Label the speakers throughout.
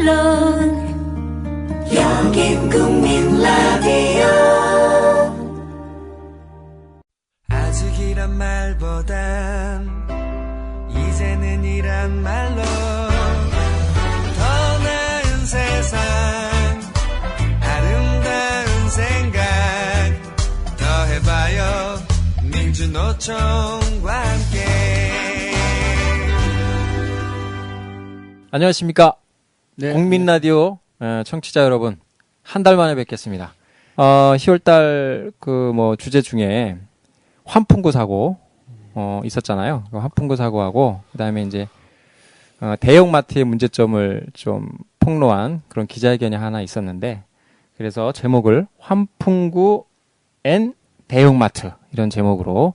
Speaker 1: 물론 여긴 국민 라디오.
Speaker 2: 아직이란 말보단 이제는 이란 말로 더 나은 세상, 아름다운 생각 더해봐요. 민주노총과 함께.
Speaker 3: 안녕하십니까.
Speaker 4: 네.
Speaker 3: 국민 라디오 청취자 여러분, 한 달 만에 뵙겠습니다. 10월달 주제 중에 환풍구 사고 있었잖아요. 환풍구 사고하고 그다음에 이제 대형마트의 문제점을 좀 폭로한 그런 기자회견이 하나 있었는데, 그래서 제목을 환풍구 앤 대형마트, 이런 제목으로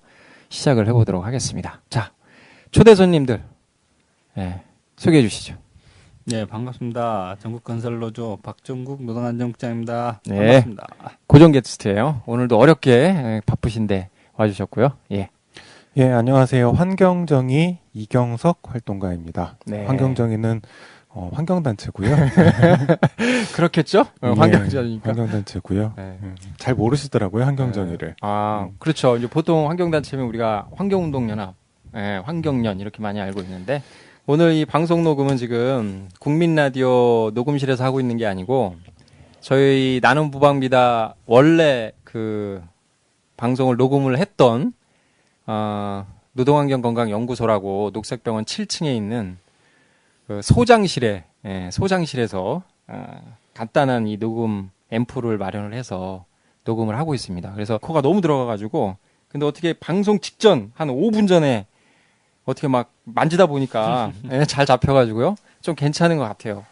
Speaker 3: 시작을 해보도록 하겠습니다. 자, 초대 손님들 소개해 주시죠.
Speaker 4: 네, 반갑습니다. 전국건설노조 박종국 노동안전국장입니다.
Speaker 3: 네.
Speaker 4: 반갑습니다.
Speaker 3: 고정 게스트예요. 오늘도 어렵게 바쁘신데 와주셨고요. 예.
Speaker 5: 예, 안녕하세요. 환경정의 이경석 활동가입니다.
Speaker 3: 네.
Speaker 5: 환경정의는 환경단체고요.
Speaker 3: 그렇겠죠?
Speaker 5: 예,
Speaker 3: 환경단체니까.
Speaker 5: 환경단체고요.
Speaker 3: 네.
Speaker 5: 잘 모르시더라고요, 환경정의를.
Speaker 3: 그렇죠. 이제 보통 환경단체면 우리가 환경운동연합, 환경연 이렇게 많이 알고 있는데, 오늘 이 방송 녹음은 지금 국민 라디오 녹음실에서 하고 있는 게 아니고, 저희 나눔 부방비다 원래 그 방송을 녹음을 했던 노동환경건강연구소라고 녹색병원 7층에 있는 그 소장실에서 간단한 이 녹음 앰프를 마련을 해서 녹음을 하고 있습니다. 그래서 코가 너무 들어가가지고, 근데 어떻게 방송 직전 한 5분 전에 어떻게 막 만지다 보니까 잘 잡혀가지고요. 좀 괜찮은 것 같아요.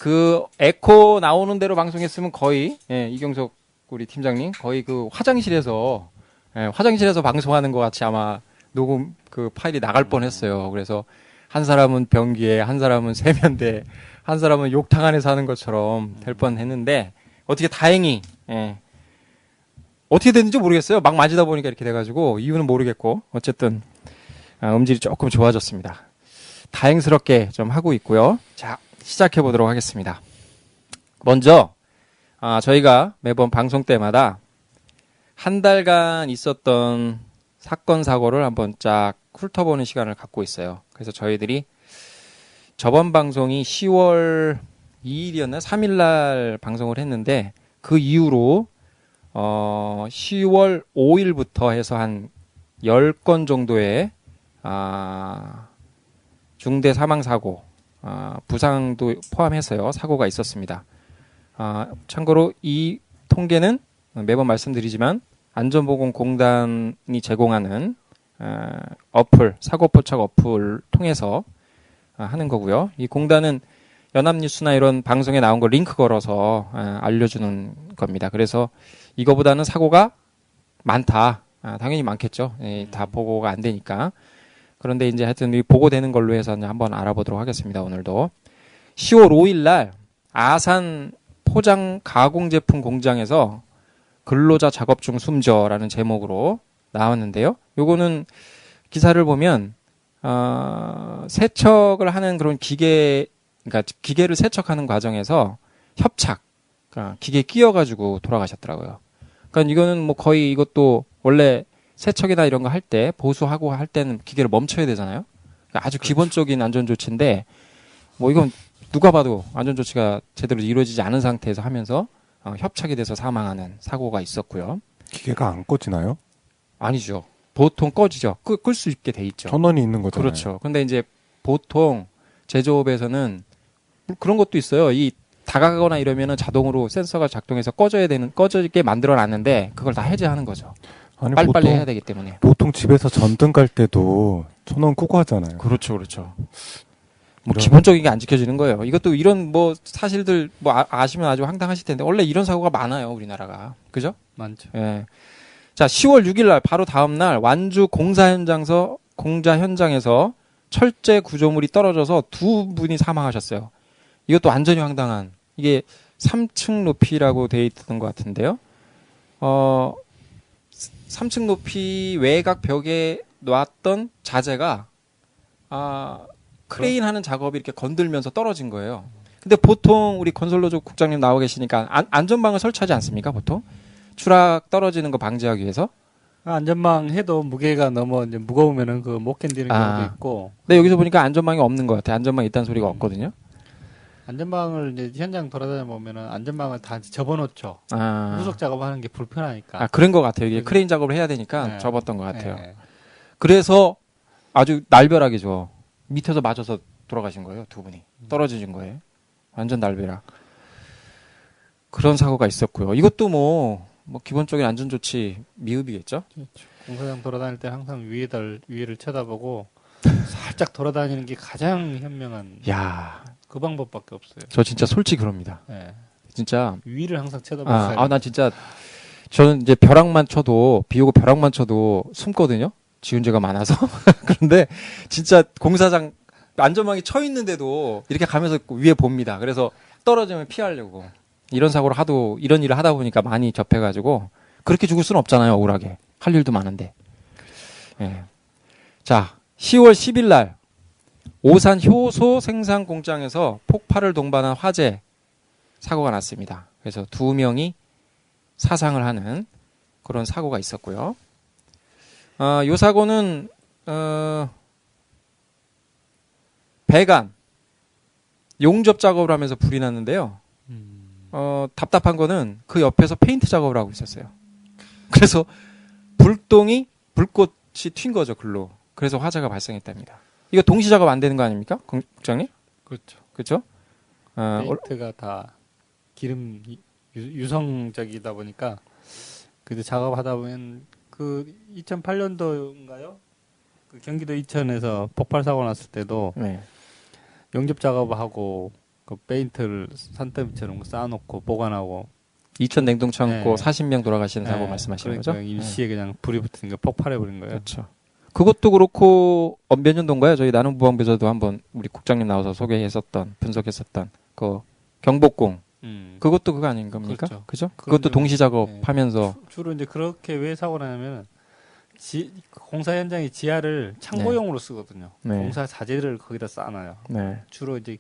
Speaker 3: 그 에코 나오는 대로 방송했으면 거의 이경석 우리 팀장님 거의 그 화장실에서 방송하는 것 같이 아마 녹음 그 파일이 나갈 뻔했어요. 그래서 한 사람은 변기에, 한 사람은 세면대, 한 사람은 욕탕 안에서 하는 것처럼 될 뻔했는데, 어떻게 다행히 어떻게 됐는지 모르겠어요. 막 만지다 보니까 이렇게 돼가지고 이유는 모르겠고, 어쨌든 음질이 조금 좋아졌습니다. 다행스럽게 좀 하고 있고요. 자, 시작해 보도록 하겠습니다. 먼저 저희가 매번 방송 때마다 한 달간 있었던 사건 사고를 한번 쫙 훑어보는 시간을 갖고 있어요. 그래서 저희들이 저번 방송이 10월 2일이었나 3일날 방송을 했는데, 그 이후로 10월 5일부터 해서 한 10건 정도의 중대 사망 사고, 부상도 포함해서요, 사고가 있었습니다. 참고로 이 통계는 매번 말씀드리지만 안전보건공단이 제공하는 어플, 사고포착 어플 통해서 하는 거고요. 이 공단은 연합뉴스나 이런 방송에 나온 거 링크 걸어서 알려주는 겁니다. 그래서 이거보다는 사고가 많다. 당연히 많겠죠. 다 보고가 안 되니까. 그런데 이제 하여튼 이 보고되는 걸로 해서 한번 알아보도록 하겠습니다. 오늘도 10월 5일 날 아산 포장 가공 제품 공장에서 근로자 작업 중 숨져라는 제목으로 나왔는데요. 요거는 기사를 보면 세척을 하는 그런 그러니까 기계를 세척하는 과정에서 협착, 그러니까 기계에 끼어가지고 돌아가셨더라고요. 그러니까 이거는 뭐 거의 이것도 원래 세척이나 이런 거 할 때, 보수하고 할 때는 기계를 멈춰야 되잖아요. 그러니까 아주 기본적인 안전조치인데, 뭐 이건 누가 봐도 안전조치가 제대로 이루어지지 않은 상태에서 하면서 협착이 돼서 사망하는 사고가 있었고요.
Speaker 5: 기계가 안 꺼지나요?
Speaker 3: 아니죠. 보통 꺼지죠. 끌 수 있게 돼 있죠.
Speaker 5: 전원이 있는 거잖아요.
Speaker 3: 그렇죠. 근데 이제 보통 제조업에서는 그런 것도 있어요. 이 다가가거나 이러면은 자동으로 센서가 작동해서 꺼지게 만들어 놨는데, 그걸 다 해제하는 거죠.
Speaker 5: 아니,
Speaker 3: 빨리빨리 해야 되기 때문에.
Speaker 5: 보통 집에서 전등 갈 때도 전원 끄고 하잖아요.
Speaker 3: 그렇죠. 뭐 기본적인 게 안 지켜지는 거예요. 이것도 이런 뭐 사실들 뭐 아시면 아주 황당하실 텐데, 원래 이런 사고가 많아요, 우리나라가. 그죠?
Speaker 4: 많죠.
Speaker 3: 예. 자, 10월 6일 날 바로 다음 날 완주 공사 현장에서 철제 구조물이 떨어져서 두 분이 사망하셨어요. 이것도 완전히 황당한, 이게 3층 높이라고 돼 있던 것 같은데요. 3층 높이 외곽 벽에 놨던 자재가 크레인 하는 작업이 이렇게 건들면서 떨어진 거예요. 근데 보통 우리 건설노조 국장님 나와 계시니까 안전망을 설치하지 않습니까? 보통 추락 떨어지는 거 방지하기 위해서.
Speaker 4: 안전망 해도 무게가 너무 이제 무거우면은 그 못 견디는 경우도 있고.
Speaker 3: 근데 여기서 보니까 안전망이 없는 것 같아. 안전망 있다는 소리가 없거든요.
Speaker 4: 안전망을 이제 현장 돌아다녀 보면은 안전망을 다 접어놓죠. 후속 작업하는 게 불편하니까.
Speaker 3: 그런 것 같아요. 이게 크레인 작업을 해야 되니까
Speaker 4: 네.
Speaker 3: 접었던 것 같아요.
Speaker 4: 네.
Speaker 3: 그래서 아주 날벼락이죠. 밑에서 맞아서 돌아가신 거예요. 두 분이 떨어지신 거예요. 완전 날벼락. 그런 사고가 있었고요. 이것도 뭐 기본적인 안전조치 미흡이겠죠.
Speaker 4: 그렇죠. 공사장 돌아다닐 때 항상 위를 쳐다보고 살짝 돌아다니는 게 가장 현명한.
Speaker 3: 야,
Speaker 4: 그 방법밖에 없어요.
Speaker 3: 저 진짜 솔직히 그럽니다.
Speaker 4: 네.
Speaker 3: 진짜
Speaker 4: 위를 항상 쳐다보고.
Speaker 3: 나 진짜 저는 이제 벼락만 쳐도 비 오고 벼락만 쳐도 숨거든요. 지운재가 많아서. 그런데 진짜 공사장 안전망이 쳐 있는데도 이렇게 가면서 위에 봅니다. 그래서 떨어지면 피하려고. 이런 이런 일을 하다 보니까 많이 접해가지고 그렇게 죽을 수는 없잖아요. 억울하게. 할 일도 많은데. 예. 자, 10월 10일 날 오산 효소 생산 공장에서 폭발을 동반한 화재 사고가 났습니다. 그래서 2명이 사상을 하는 그런 사고가 있었고요. 이 사고는 배관 용접 작업을 하면서 불이 났는데요. 답답한 거는 그 옆에서 페인트 작업을 하고 있었어요. 그래서 불꽃이 튄 거죠, 글로. 그래서 화재가 발생했답니다. 이거 동시 작업 안 되는 거 아닙니까, 국장님?
Speaker 4: 그렇죠.
Speaker 3: 그렇죠?
Speaker 4: 페인트가 다 기름 유성적이다 보니까 그때 작업하다 보면 그 2008년도인가요? 그 경기도 이천에서 폭발 사고 났을 때도
Speaker 3: 네.
Speaker 4: 용접 작업하고 그 페인트를 산더미처럼 쌓아놓고 보관하고
Speaker 3: 이천 냉동창고
Speaker 4: 네.
Speaker 3: 40명 돌아가시는 사고 말씀하시는
Speaker 4: 그러니까
Speaker 3: 거죠?
Speaker 4: 일시에 그냥 불이 붙으니까 폭발해버린 거예요.
Speaker 3: 그렇죠. 그것도 그렇고 몇 년도인가요? 저희 나눔 부방부에서도 한번 우리 국장님 나와서 소개했었던 분석했었던 그 경복궁 그것도 그거 아닌 겁니까?
Speaker 4: 그렇죠.
Speaker 3: 그죠? 그것도 동시 작업하면서
Speaker 4: 주로 이제 그렇게 왜 사고 나냐면 공사 현장이 지하를 창고용으로 쓰거든요.
Speaker 3: 네.
Speaker 4: 공사 자재를 거기다 쌓아놔요.
Speaker 3: 네.
Speaker 4: 주로 이제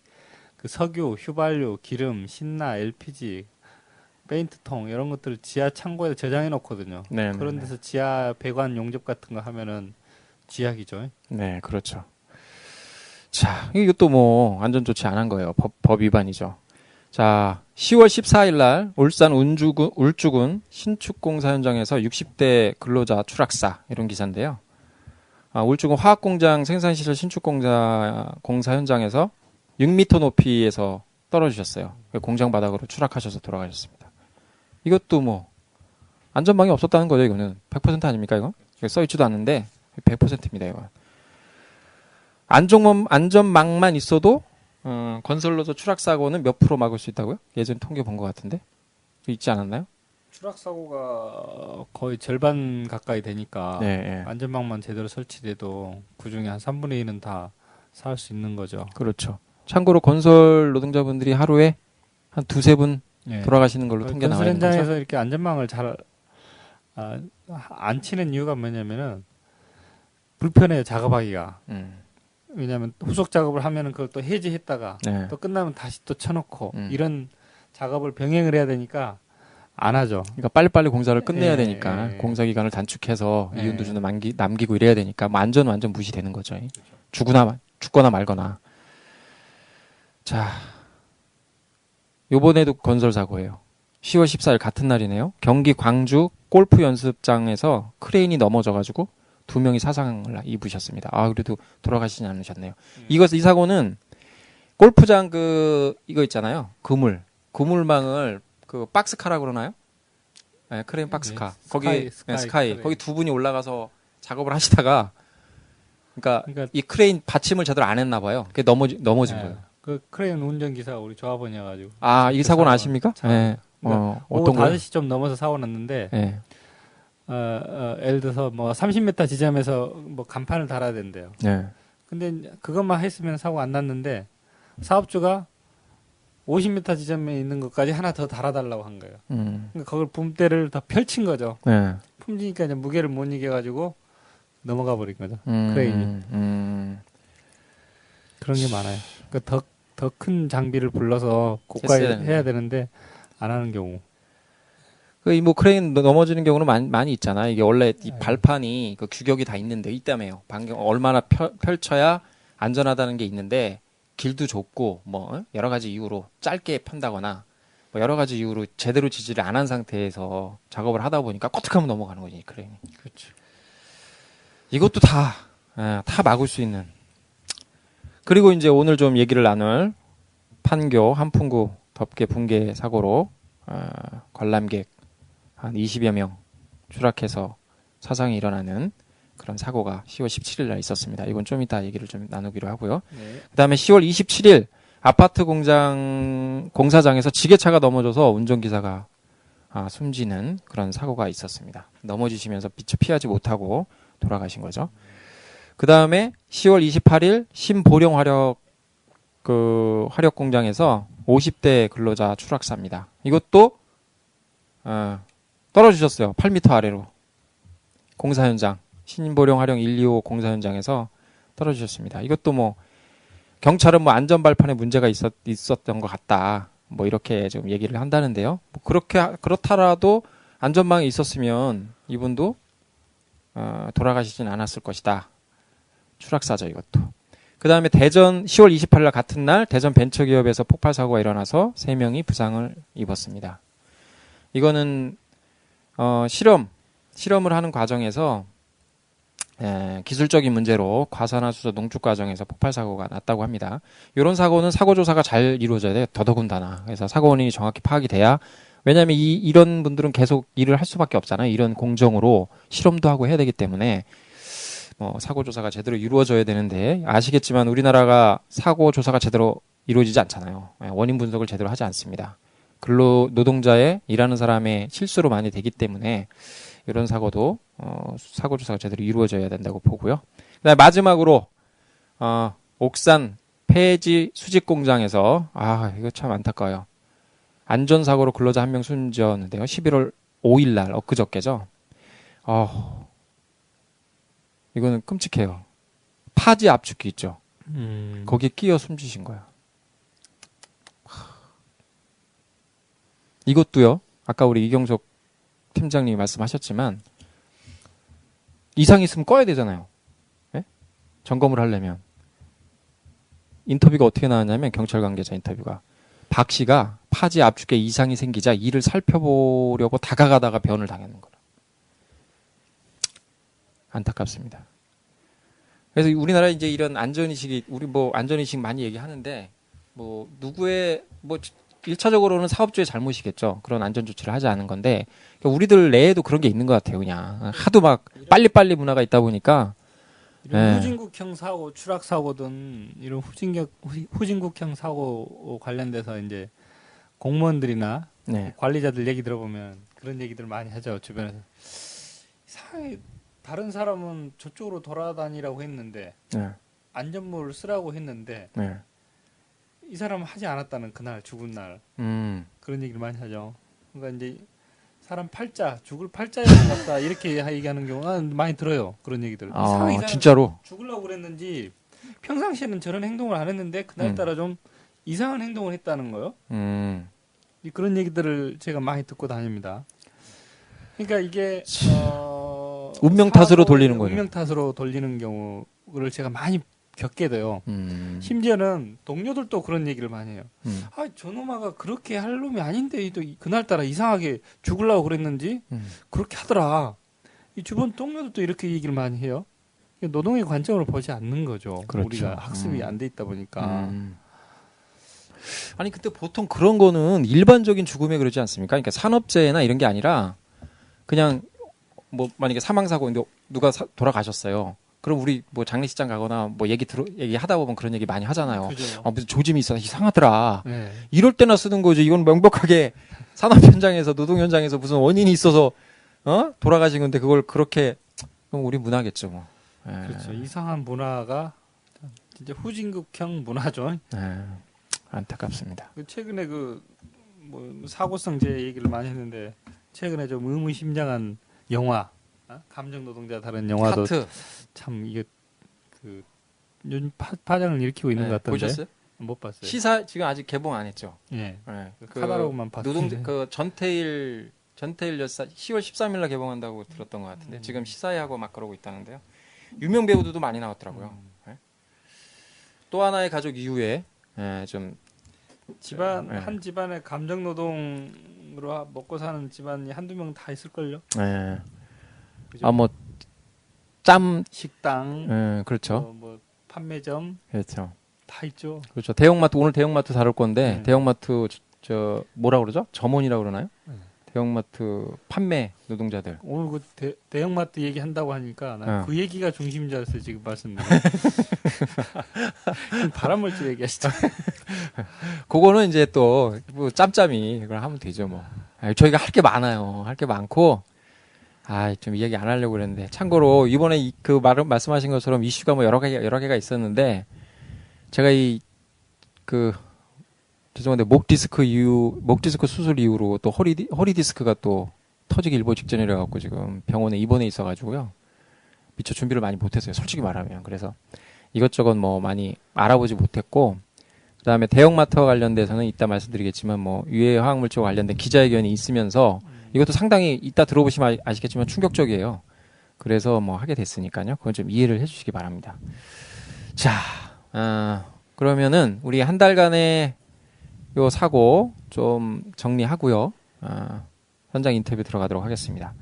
Speaker 4: 그 석유, 휘발유, 기름, 신나, LPG, 페인트통 이런 것들을 지하 창고에 저장해 놓거든요.
Speaker 3: 네,
Speaker 4: 그런
Speaker 3: 네,
Speaker 4: 데서 지하 배관 용접 같은 거 하면은 쥐약이죠.
Speaker 3: 네, 그렇죠. 자, 이것도 뭐 안전조치 안 한 거예요. 법 위반이죠. 자, 10월 14일 날 울산 울주군 신축공사 현장에서 60대 근로자 추락사 이런 기사인데요. 울주군 화학공장 생산시설 신축공사 현장에서 6m 높이에서 떨어지셨어요. 공장 바닥으로 추락하셔서 돌아가셨습니다. 이것도 뭐 안전망이 없었다는 거죠. 이거는 100% 아닙니까? 이거 써있지도 않는데 100%입니다. 이거 안전망만 있어도 건설로서 추락 사고는 몇 프로 막을 수 있다고요? 예전 통계 본 것 같은데 있지 않았나요?
Speaker 4: 추락 사고가 거의 절반 가까이 되니까
Speaker 3: 네.
Speaker 4: 안전망만 제대로 설치돼도 그 중에 한 3분의 1은 다 살 수 있는 거죠.
Speaker 3: 그렇죠. 참고로 건설 노동자분들이 하루에 한 2-3분 돌아가시는 걸로 통계 나와 있는 거죠.
Speaker 4: 건설 현장에서 이렇게 안전망을 잘 안 치는 이유가 뭐냐면은 불편해요, 작업하기가. 왜냐하면 후속 작업을 하면은 그걸 또 해지했다가
Speaker 3: 네.
Speaker 4: 또 끝나면 다시 또 쳐놓고 이런 작업을 병행을 해야 되니까 안 하죠.
Speaker 3: 그러니까 빨리빨리 공사를 끝내야
Speaker 4: 예,
Speaker 3: 되니까
Speaker 4: 예.
Speaker 3: 공사 기간을 단축해서
Speaker 4: 예.
Speaker 3: 이윤도주는 남기고 이래야 되니까 뭐 안전은 완전 무시되는 거죠. 죽거나 말거나. 자, 요번에도 건설 사고예요. 10월 14일 같은 날이네요. 경기 광주 골프 연습장에서 크레인이 넘어져가지고 2명이 사상을 입으셨습니다. 그래도 돌아가시지 않으셨네요. 이 사고는 골프장 이거 있잖아요. 그물망을 박스카라고 그러나요? 네, 크레인 박스카.
Speaker 4: 네,
Speaker 3: 거기 스카이.
Speaker 4: 크레인.
Speaker 3: 거기 2분이 올라가서 작업을 하시다가 그러니까 이 크레인 받침을 제대로 안 했나 봐요. 그게 넘어진 거예요.
Speaker 4: 그 크레인 운전기사가 우리 조합원이어가지고.
Speaker 3: 이 사고는 아십니까? 네.
Speaker 4: 그러니까
Speaker 3: 어떤 거요?
Speaker 4: 5시 좀 넘어서 사고 났는데
Speaker 3: 네.
Speaker 4: 예를 들어서 뭐 30m 지점에서 뭐 간판을 달아야 된대요.
Speaker 3: 네.
Speaker 4: 근데 그것만 했으면 사고 안 났는데 사업주가 50m 지점에 있는 것까지 하나 더 달아달라고 한 거예요. 그러니까 그걸 붐대를 더 펼친 거죠.
Speaker 3: 네.
Speaker 4: 품지니까 이제 무게를 못 이겨가지고 넘어가 버린 거죠. 크레인이. 그런 게 많아요. 그러니까 더 큰 장비를 불러서 고가에 해야 되는데 안 하는 경우.
Speaker 3: 뭐 크레인 넘어지는 경우는 많이 있잖아. 이게 원래 이 발판이 그 규격이 다 있는데 있다며요. 반경 얼마나 펼쳐야 안전하다는 게 있는데 길도 좁고 뭐 여러 가지 이유로 짧게 편다거나 뭐 여러 가지 이유로 제대로 지지를 안 한 상태에서 작업을 하다 보니까 꼬툭하면 넘어가는 거지 크레인이.
Speaker 4: 그렇죠.
Speaker 3: 이것도 다 막을 수 있는. 그리고 이제 오늘 좀 얘기를 나눌 판교 한풍구 덮개 붕괴 사고로 관람객 한 20여 명 추락해서 사상이 일어나는 그런 사고가 10월 17일 날 있었습니다. 이건 좀 이따 얘기를 좀 나누기로 하고요. 네. 그다음에 10월 27일 아파트 공사장에서 지게차가 넘어져서 운전기사가 숨지는 그런 사고가 있었습니다. 넘어지시면서 미처 피하지 못하고 돌아가신 거죠. 그다음에 10월 28일 신보령 화력 공장에서 50대 근로자 추락사입니다. 이것도 떨어지셨어요. 8m 아래로. 공사 현장. 신보령 화력 125 공사 현장에서 떨어지셨습니다. 이것도 뭐 경찰은 뭐 안전 발판에 문제가 있었던 것 같다. 뭐 이렇게 좀 얘기를 한다는데요. 뭐 그렇다라도 안전망이 있었으면 이분도 돌아가시진 않았을 것이다. 추락사죠, 이것도. 그 다음에 대전 10월 28일 날 같은 날 대전 벤처기업에서 폭발 사고가 일어나서 3명이 부상을 입었습니다. 이거는 실험을 하는 과정에서 기술적인 문제로 과산화수소 농축 과정에서 폭발 사고가 났다고 합니다. 이런 사고는 사고 조사가 잘 이루어져야 돼요. 더더군다나. 그래서 사고 원인이 정확히 파악이 돼야. 왜냐하면 이런 분들은 계속 일을 할 수밖에 없잖아요. 이런 공정으로 실험도 하고 해야 되기 때문에 사고 조사가 제대로 이루어져야 되는데 아시겠지만 우리나라가 사고 조사가 제대로 이루어지지 않잖아요. 원인 분석을 제대로 하지 않습니다. 근로 노동자의 일하는 사람의 실수로 많이 되기 때문에 이런 사고도 사고 조사가 제대로 이루어져야 된다고 보고요. 그다음에 마지막으로 옥산 폐지 수직 공장에서 이거 참 안타까워요. 안전사고로 근로자 1명 숨졌는데요. 11월 5일 날 엊그저께죠. 이거는 끔찍해요. 파지 압축기 있죠. 거기에 끼어 숨지신 거야. 이것도요. 아까 우리 이경석 팀장님이 말씀하셨지만 이상 있으면 꺼야 되잖아요. 네? 점검을 하려면. 인터뷰가 어떻게 나왔냐면 경찰 관계자 인터뷰가 박 씨가 파지 압축기에 이상이 생기자 이를 살펴보려고 다가가다가 변을 당하는 거라. 안타깝습니다. 그래서 우리나라 이제 이런 안전의식이 우리 안전의식 많이 얘기하는데 누구의 1차적으로는 사업주의 잘못이겠죠. 그런 안전조치를 하지 않은 건데 우리들 내에도 그런 게 있는 것 같아요. 그냥 하도 막 빨리빨리 문화가 있다 보니까
Speaker 4: 이런 후진국형 사고, 추락 사고든 이런 후진국형 사고 관련돼서 이제 공무원들이나 관리자들 얘기 들어보면 그런 얘기들 많이 하죠. 주변에서 이상하게 다른 사람은 저쪽으로 돌아다니라고 했는데 안전모를 쓰라고 했는데 이 사람은 하지 않았다는 그날 죽은 날 그런 얘기를 많이 하죠. 그러니까 이제 사람 팔자 죽을 팔자에 갔다 이렇게 얘기하는 경우가 많이 들어요. 그런 얘기들.
Speaker 3: 진짜로
Speaker 4: 죽으려고 그랬는지 평상시에는 저런 행동을 안 했는데 그날따라 좀 이상한 행동을 했다는 거요. 그런 얘기들을 제가 많이 듣고 다닙니다. 그러니까 이게
Speaker 3: 운명 탓으로 돌리는 거죠.
Speaker 4: 운명 탓으로 돌리는 경우를 제가 많이 겪게 돼요. 심지어는 동료들도 그런 얘기를 많이 해요. 저놈아가 그렇게 할 놈이 아닌데 또 그날따라 이상하게 죽으려고 그랬는지 그렇게 하더라. 이 주변 동료들도 이렇게 얘기를 많이 해요. 노동의 관점으로 보지 않는 거죠. 그렇죠. 우리가 학습이 안 돼 있다 보니까.
Speaker 3: 아니 근데 보통 그런 거는 일반적인 죽음에 그러지 않습니까? 그러니까 산업재해나 이런 게 아니라 그냥 만약에 사망사고인데 누가 돌아가셨어요. 그럼 우리 장례식장 가거나 얘기하다 보면 그런 얘기 많이 하잖아요. 무슨 조짐이 있어 이상하더라. 네. 이럴 때나 쓰는 거지. 이건 명백하게 산업 현장에서 노동 현장에서 무슨 원인이 있어서 돌아가신 건데 그걸 그렇게 그럼 우리 문화겠죠. 뭐.
Speaker 4: 그렇죠. 이상한 문화가 진짜 후진국형 문화죠.
Speaker 3: 안타깝습니다.
Speaker 4: 최근에 사고성 재 얘기를 많이 했는데 최근에 좀 의무심장한 영화. 감정 노동자 다른 영화도 하트. 참 이게 요즘 파장을 일으키고 있는 것 같던데.
Speaker 3: 보셨어요?
Speaker 4: 못 봤어요.
Speaker 3: 시사 지금 아직 개봉 안 했죠.
Speaker 4: 예.
Speaker 3: 네.
Speaker 4: 카다로그만 봤는데.
Speaker 3: 그 전태일 여사 10월 13일 날 개봉한다고 들었던 것 같은데 지금 시사회하고 막 그러고 있다는데요. 유명 배우들도 많이 나왔더라고요. 네. 또 하나의 가족 이후에 좀
Speaker 4: 집안 한 집안의 감정 노동으로 먹고 사는 집안이 한두 명 다 있을걸요.
Speaker 3: 네.
Speaker 4: 그죠?
Speaker 3: 아 뭐 짬
Speaker 4: 식당,
Speaker 3: 그렇죠.
Speaker 4: 뭐 판매점
Speaker 3: 그렇죠.
Speaker 4: 다 있죠.
Speaker 3: 그렇죠. 대형마트 오늘 대형마트 다룰 건데
Speaker 4: 네.
Speaker 3: 대형마트 저 뭐라 그러죠? 점원이라고 그러나요? 대형마트 판매 노동자들.
Speaker 4: 오늘 그 대형마트 얘기한다고 하니까 난 그 얘기가 중심인 줄 알았어요. 지금 말씀드린. 발암물질 얘기하시죠.
Speaker 3: 그거는 이제 또 뭐 짬짬이 그걸 하면 되죠 뭐. 저희가 할 게 많아요. 할 게 많고 좀 이야기 안 하려고 그랬는데 참고로 이번에 그 말씀하신 것처럼 이슈가 뭐 여러 개가 있었는데 제가 죄송한데 목 디스크 수술 이후로 또 허리 디스크가 또 터지기 일보 직전이라 갖고 지금 병원에 입원해 있어가지고요. 미처 준비를 많이 못했어요. 솔직히 말하면. 그래서 이것저것 뭐 많이 알아보지 못했고 그다음에 대형마트와 관련돼서는 이따 말씀드리겠지만 뭐 유해 화학물질과 관련된 기자회견이 있으면서 이것도 상당히 이따 들어보시면 아시겠지만 충격적이에요. 그래서 뭐 하게 됐으니까요. 그건 좀 이해를 해주시기 바랍니다. 자, 그러면은 우리 한 달간의 요 사고 좀 정리하고요. 현장 인터뷰 들어가도록 하겠습니다.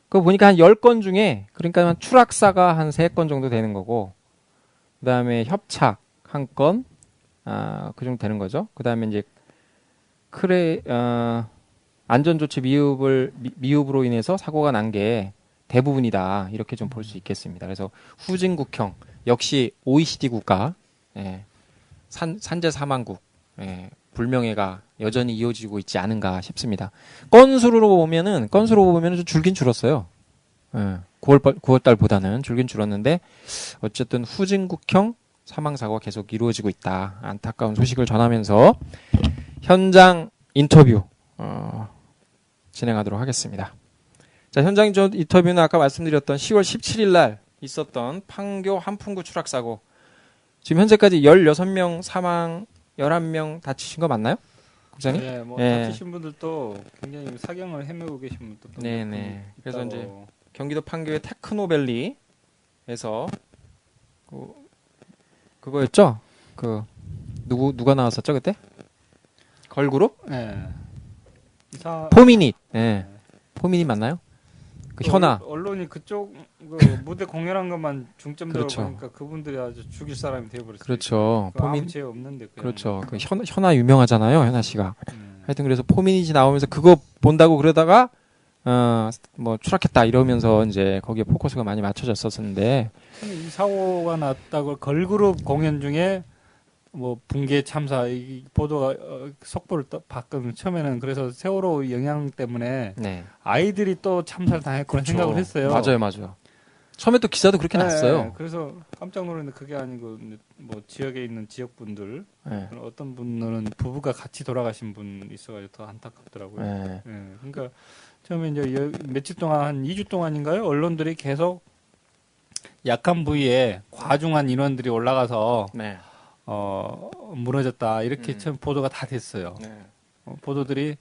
Speaker 3: 그거 보니까 한 10건 중에 그러니까 추락사가 한 3건 정도 되는 거고 그다음에 협착 1건 그 정도 되는 거죠. 그다음에 이제 안전조치 미흡으로 인해서 사고가 난 게 대부분이다. 이렇게 좀 볼 수 있겠습니다. 그래서 후진국형 역시 OECD 국가 산재 사망국 불명예가 여전히 이어지고 있지 않은가 싶습니다. 건수로 보면은 좀 줄긴 줄었어요. 9월달보다는 줄긴 줄었는데 어쨌든 후진국형 사망사고가 계속 이루어지고 있다. 안타까운 소식을 전하면서 현장 인터뷰 진행하도록 하겠습니다. 자, 현장 인터뷰는 아까 말씀드렸던 10월 17일 날 있었던 판교 한풍구 추락사고 지금 현재까지 16명 사망 11명 다치신 거 맞나요? 국장님?
Speaker 4: 네, 뭐 다치신 분들도 굉장히 사경을 헤매고 계신 분들도
Speaker 3: 네네. 그래서 이제 경기도 판교의 테크노밸리에서 그거였죠? 누가 나왔었죠 그때? 걸그룹?
Speaker 4: 네.
Speaker 3: 포미닛. 네. 포미닛 맞나요? 현아.
Speaker 4: 언론이 그쪽 무대 공연한 것만 중점적으로
Speaker 3: 그렇죠.
Speaker 4: 보니까 그분들이 아주 죽일 사람이 되어버렸어요.
Speaker 3: 그렇죠.
Speaker 4: 아무 죄 없는데.
Speaker 3: 그렇죠. 현아 유명하잖아요. 현아 씨가. 하여튼 그래서 포미닛이 나오면서 그거 본다고 그러다가 뭐 추락했다 이러면서 이제 거기에 포커스가 많이 맞춰졌었는데
Speaker 4: 이 사고가 났다고 걸그룹 공연 중에 뭐 붕괴 참사 이 보도가 속보를 봤거든요. 처음에는 그래서 세월호 영향 때문에 아이들이 또 참사를 당했구나 그렇죠. 생각을 했어요.
Speaker 3: 맞아요. 처음에 또 기사도 그렇게 났어요.
Speaker 4: 그래서 깜짝 놀랐는데 그게 아니고 뭐 지역에 있는 지역분들 어떤 분들은 부부가 같이 돌아가신 분 있어가지고 더 안타깝더라고요. 그러니까 처음에 이제 며칠 동안 한 2주 동안인가요? 언론들이 계속 약한 부위에 과중한 인원들이 올라가서 무너졌다 이렇게 처음 보도가 다 됐어요. 보도들이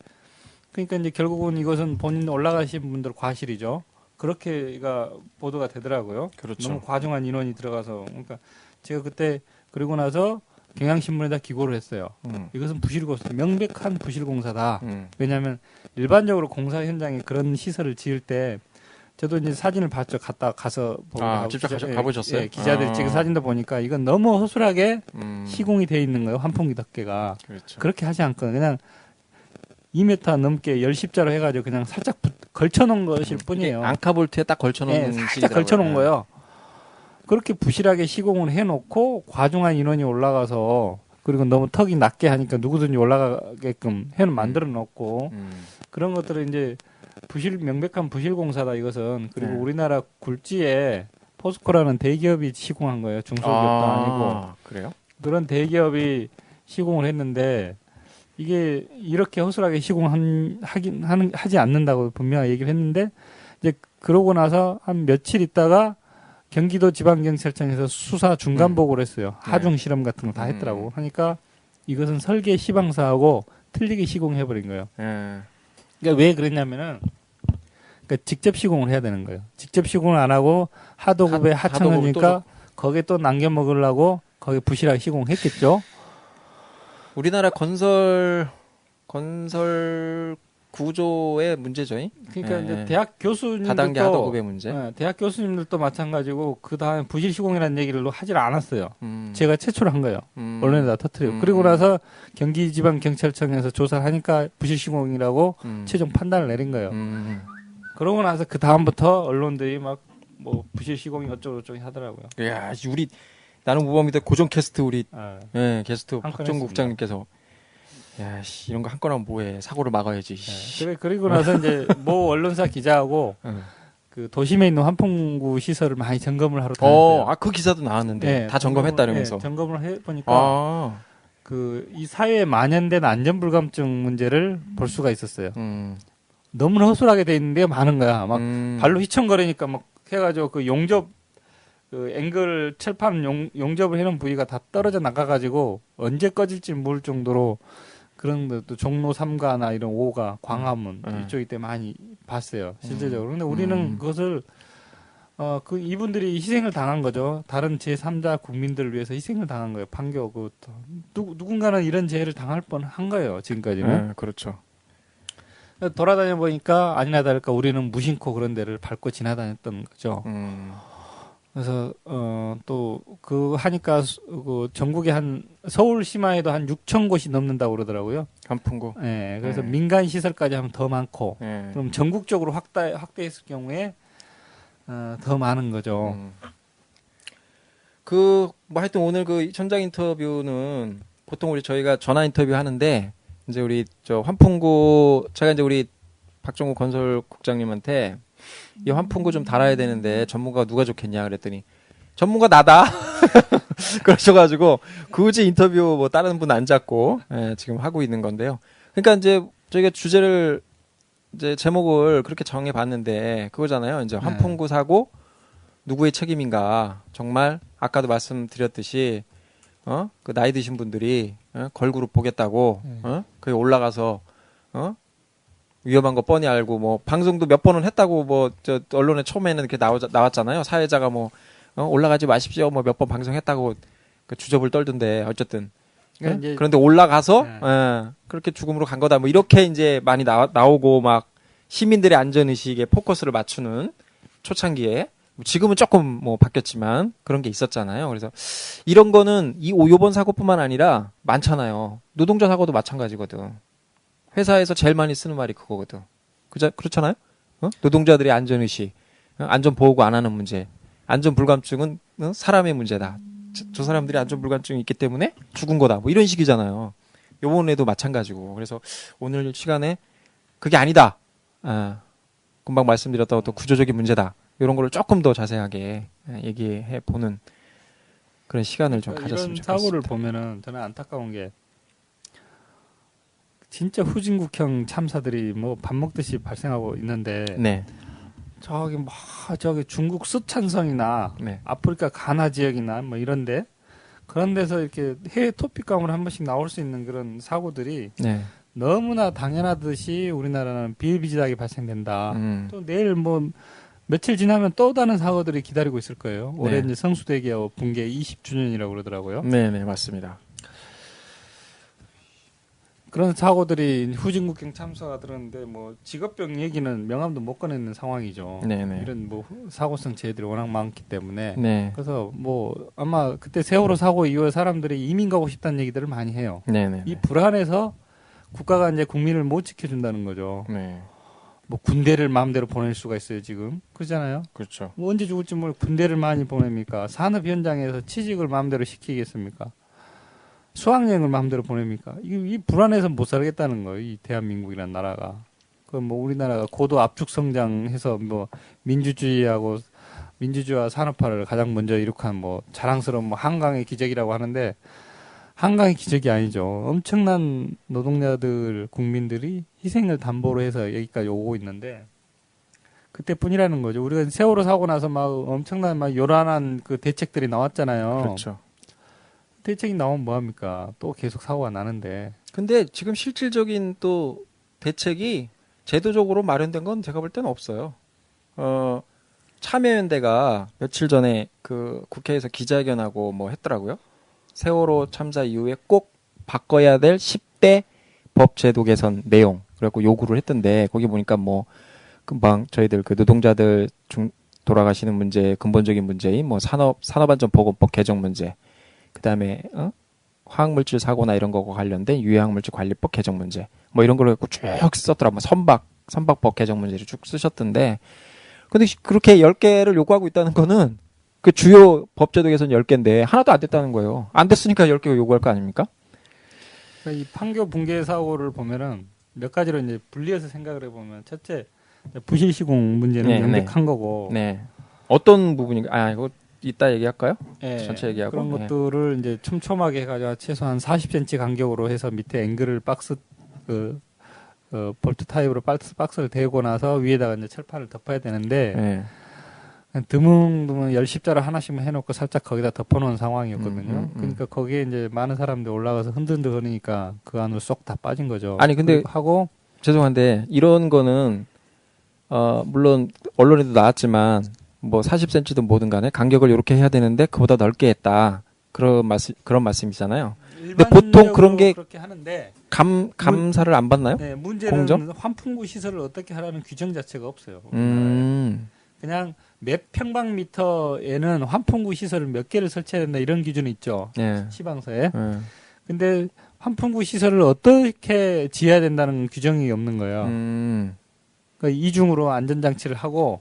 Speaker 4: 그러니까 이제 결국은 이것은 본인 올라가신 분들 과실이죠. 그렇게가 보도가 되더라고요.
Speaker 3: 그렇죠.
Speaker 4: 너무 과중한 인원이 들어가서 그러니까 제가 그때 그러고 나서 경향신문에다 기고를 했어요. 이것은 부실공사, 명백한 부실공사다. 왜냐하면 일반적으로 공사 현장에 그런 시설을 지을 때 저도 이제 사진을 봤죠. 가서 보고
Speaker 3: 직접 가보셨어요?
Speaker 4: 예, 기자들이 찍은 사진도 보니까 이건 너무 허술하게 시공이 돼 있는 거예요. 환풍기 덮개가.
Speaker 3: 그렇죠.
Speaker 4: 그렇게 하지 않고 그냥 2m 넘게 10십자로 해가지고 그냥 살짝 걸쳐놓은 것일 뿐이에요.
Speaker 3: 앙카볼트에 딱 걸쳐놓은
Speaker 4: 살짝 걸쳐놓은 거예요. 그렇게 부실하게 시공을 해놓고 과중한 인원이 올라가서 그리고 너무 턱이 낮게 하니까 누구든지 올라가게끔 해는 만들어 놓고 그런 것들은 이제 명백한 부실공사다 이것은. 그리고 우리나라 굴지에 포스코라는 대기업이 시공한 거예요. 중소기업도 아니고.
Speaker 3: 그래요?
Speaker 4: 그런 대기업이 시공을 했는데 이게 이렇게 허술하게 하지 않는다고 분명히 얘기를 했는데 이제 그러고 나서 한 며칠 있다가 경기도 지방경찰청에서 수사 중간 보고를 했어요. 하중 실험 같은 거 다 했더라고. 하니까 이것은 설계 시방사하고 틀리게 시공해버린 거예요. 그러니까 왜 그랬냐면은 그러니까 직접 시공을 해야 되는 거예요. 직접 시공을 안 하고 하도급에 하청하니까 거기에 또 남겨 먹으려고 거기 부실하게 시공했겠죠.
Speaker 3: 우리나라 건설 구조의 문제죠.
Speaker 4: 그러니까 이제 대학 교수님들도
Speaker 3: 다단계 하도급의 문제.
Speaker 4: 대학 교수님들도 마찬가지고 그 다음에 부실 시공이라는 얘기를 하질 않았어요. 제가 최초로 한 거예요. 언론에다 터뜨리고. 그리고 나서 경기지방경찰청에서 조사를 하니까 부실 시공이라고 최종 판단을 내린 거예요. 그러고 나서 그 다음부터 언론들이 막 뭐 부실 시공이 어쩌고 저쩌고 하더라고요.
Speaker 3: 야, 우리 나는 모범이다 고정 캐스트 우리 게스트 박정국 국장님께서 야, 씨, 이런 거 한 건 하면 뭐해. 사고를 막아야지.
Speaker 4: 그리고 나서 이제 모 언론사 기자하고 그 도심에 있는 환풍구 시설을 많이 점검을 하러 다녔어요.
Speaker 3: 그 기사도 나왔는데 다 점검했다면서.
Speaker 4: 점검을 해 보니까 그 이 사회에 만연된 안전 불감증 문제를 볼 수가 있었어요. 너무나 허술하게 돼 있는 데 많은 거야. 막 발로 휘청거리니까 막 해가지고 그 용접 그 앵글 철판 용접을 해놓은 부위가 다 떨어져 나가가지고 언제 꺼질지 모를 정도로 그런 것도 종로 3가나 이런 5가 광화문 이쪽이 때 많이 봤어요. 실제적으로. 근데 우리는 그것을 그 이분들이 희생을 당한 거죠. 다른 제3자 국민들을 위해서 희생을 당한 거예요. 판교 누군가는 이런 재해를 당할 뻔한 거예요. 지금까지는.
Speaker 3: 그렇죠.
Speaker 4: 돌아다녀 보니까 아니나 다를까 우리는 무심코 그런 데를 밟고 지나다녔던 거죠. 그래서 또 그 하니까 그 전국에 한 서울 시마에도 한 6천 곳이 넘는다고 그러더라고요.
Speaker 3: 환풍구.
Speaker 4: 네, 그래서 민간 시설까지 하면 더 많고, 그럼 전국적으로 확대했을 경우에 더 많은 거죠.
Speaker 3: 뭐 하여튼 오늘 그 현장 인터뷰는 보통 저희가 전화 인터뷰 하는데 이제 우리 환풍구 제가 이제 우리 박정국 건설국장님한테 이 환풍구 좀 달아야 되는데 전문가가 누가 좋겠냐 그랬더니 전문가 나다 그러셔가지고 굳이 인터뷰 뭐 다른 분 안 잡고 지금 하고 있는 건데요. 그러니까 이제 저희가 주제를 이제 제목을 그렇게 정해봤는데 그거잖아요. 이제 환풍구 사고 누구의 책임인가. 정말 아까도 말씀드렸듯이 그 나이 드신 분들이 걸그룹 보겠다고 거기 올라가서 위험한 거 뻔히 알고 뭐 방송도 몇 번은 했다고 뭐 저 언론에 처음에는 이렇게 나왔잖아요. 사회자가 뭐 올라가지 마십시오 뭐 몇 번 방송했다고 그 주접을 떨던데 어쨌든 그런데 올라가서 그렇게 죽음으로 간 거다 뭐 이렇게 이제 많이 나오고 막 시민들의 안전 의식에 포커스를 맞추는 초창기에 지금은 조금 뭐 바뀌었지만 그런 게 있었잖아요. 그래서 이런 거는 요번 사고뿐만 아니라 많잖아요. 노동자 사고도 마찬가지거든. 회사에서 제일 많이 쓰는 말이 그거거든. 그렇잖아요? 노동자들의 안전의식, 안전보호구 안 하는 문제, 안전불감증은 사람의 문제다. 저 사람들이 안전불감증이 있기 때문에 죽은 거다. 뭐 이런 식이잖아요. 요번에도 마찬가지고. 그래서 오늘 시간에 그게 아니다. 금방 말씀드렸던 어떤 구조적인 문제다. 이런 거를 조금 더 자세하게 얘기해 보는 그런 시간을 좀 가졌으면 좋겠습니다.
Speaker 4: 이런 사고를 보면은 저는 안타까운 게 진짜 후진국형 참사들이 뭐 밥 먹듯이 발생하고 있는데 저기 중국 쓰촨성이나 아프리카 가나 지역이나 뭐 이런데 그런 데서 이렇게 해외 토픽감으로 한 번씩 나올 수 있는 그런 사고들이 너무나 당연하듯이 우리나라는 비일비재하게 발생된다. 또 내일 뭐 며칠 지나면 또 다른 사고들이 기다리고 있을 거예요. 올해 이제 성수대교 붕괴 20주년이라고 그러더라고요.
Speaker 3: 네, 맞습니다.
Speaker 4: 그런 사고들이 후진국경 참사가 들었는데 뭐 직업병 얘기는 명함도 못 꺼내는 상황이죠. 이런 뭐 사고성 재해들이 워낙 많기 때문에 그래서 뭐 아마 그때 세월호 사고 이후에 사람들이 이민 가고 싶다는 얘기들을 많이 해요. 이 불안해서 국가가 이제 국민을 못 지켜준다는 거죠. 뭐 군대를 마음대로 보낼 수가 있어요 지금. 그렇잖아요.
Speaker 3: 그렇죠.
Speaker 4: 뭐 언제 죽을지 모르고 군대를 많이 보냅니까? 산업 현장에서 취직을 마음대로 시키겠습니까? 수학여행을 마음대로 보냅니까? 이 불안해서 못 살겠다는 거예요. 이 대한민국이라는 나라가. 그 뭐 우리나라가 고도 압축 성장해서 뭐 민주주의와 산업화를 가장 먼저 이룩한 뭐 자랑스러운 뭐 한강의 기적이라고 하는데 한강의 기적이 아니죠. 엄청난 노동자들, 국민들이 희생을 담보로 해서 여기까지 오고 있는데 그때뿐이라는 거죠. 우리가 세월호 사고 나서 막 엄청난 막 요란한 그 대책들이 나왔잖아요.
Speaker 3: 그렇죠.
Speaker 4: 대책이 나오면 뭐합니까? 또 계속 사고가 나는데.
Speaker 3: 근데 지금 실질적인 또 대책이 제도적으로 마련된 건 제가 볼 때는 없어요. 참여연대가 며칠 전에 그 국회에서 기자회견하고 뭐 했더라고요. 세월호 참사 이후에 꼭 바꿔야 될 10대 법 제도 개선 내용. 그래갖고 요구를 했던데, 거기 보니까 뭐, 금방 저희들 그 노동자들 돌아가시는 문제, 근본적인 문제인 뭐 산업안전보건법 개정 문제, 그 다음에, 화학물질 사고나 이런 거와 관련된 유해화학물질 관리법 개정 문제, 뭐 이런 걸 갖고 쭉 썼더라. 뭐 선박법 개정 문제를 쭉 쓰셨던데, 근데 그렇게 10개를 요구하고 있다는 거는 그 주요 법제도 개선 10개인데 하나도 안 됐다는 거예요. 안 됐으니까 10개 요구할 거 아닙니까?
Speaker 4: 이 판교 붕괴 사고를 보면은 몇 가지로 이제 분리해서 생각을 해보면, 첫째, 부실 시공 문제는 명백한 거고.
Speaker 3: 네. 어떤 부분인가? 이거 이따 얘기할까요?
Speaker 4: 네.
Speaker 3: 전체 얘기하고.
Speaker 4: 그런 것들을 이제 촘촘하게 해가지고 최소한 40cm 간격으로 해서 밑에 앵글을 볼트 타입으로 박스를 대고 나서 위에다가 이제 철판을 덮어야 되는데, 드문드문 10십자를 하나씩만 해놓고 살짝 거기다 덮어놓은 상황이었거든요. 그러니까 거기에 이제 많은 사람들이 올라가서 흔들흔들 거리니까 그 안으로 쏙 다 빠진 거죠.
Speaker 3: 아니, 근데,
Speaker 4: 하고,
Speaker 3: 죄송한데, 이런 거는, 물론, 언론에도 나왔지만, 뭐 40cm든 뭐든 간에 간격을 이렇게 해야 되는데, 그보다 넓게 했다. 그런 말씀이잖아요. 근데 보통 그런 게,
Speaker 4: 그렇게 하는데,
Speaker 3: 감사를 안 받나요?
Speaker 4: 네, 문제는
Speaker 3: 공정?
Speaker 4: 환풍구 시설을 어떻게 하라는 규정 자체가 없어요. 그냥 몇 평방미터에는 환풍구 시설을 몇 개를 설치해야 된다 이런 기준이 있죠. 시방서에. 근데 환풍구 시설을 어떻게 지어야 된다는 규정이 없는 거예요. 그러니까 이중으로 안전장치를 하고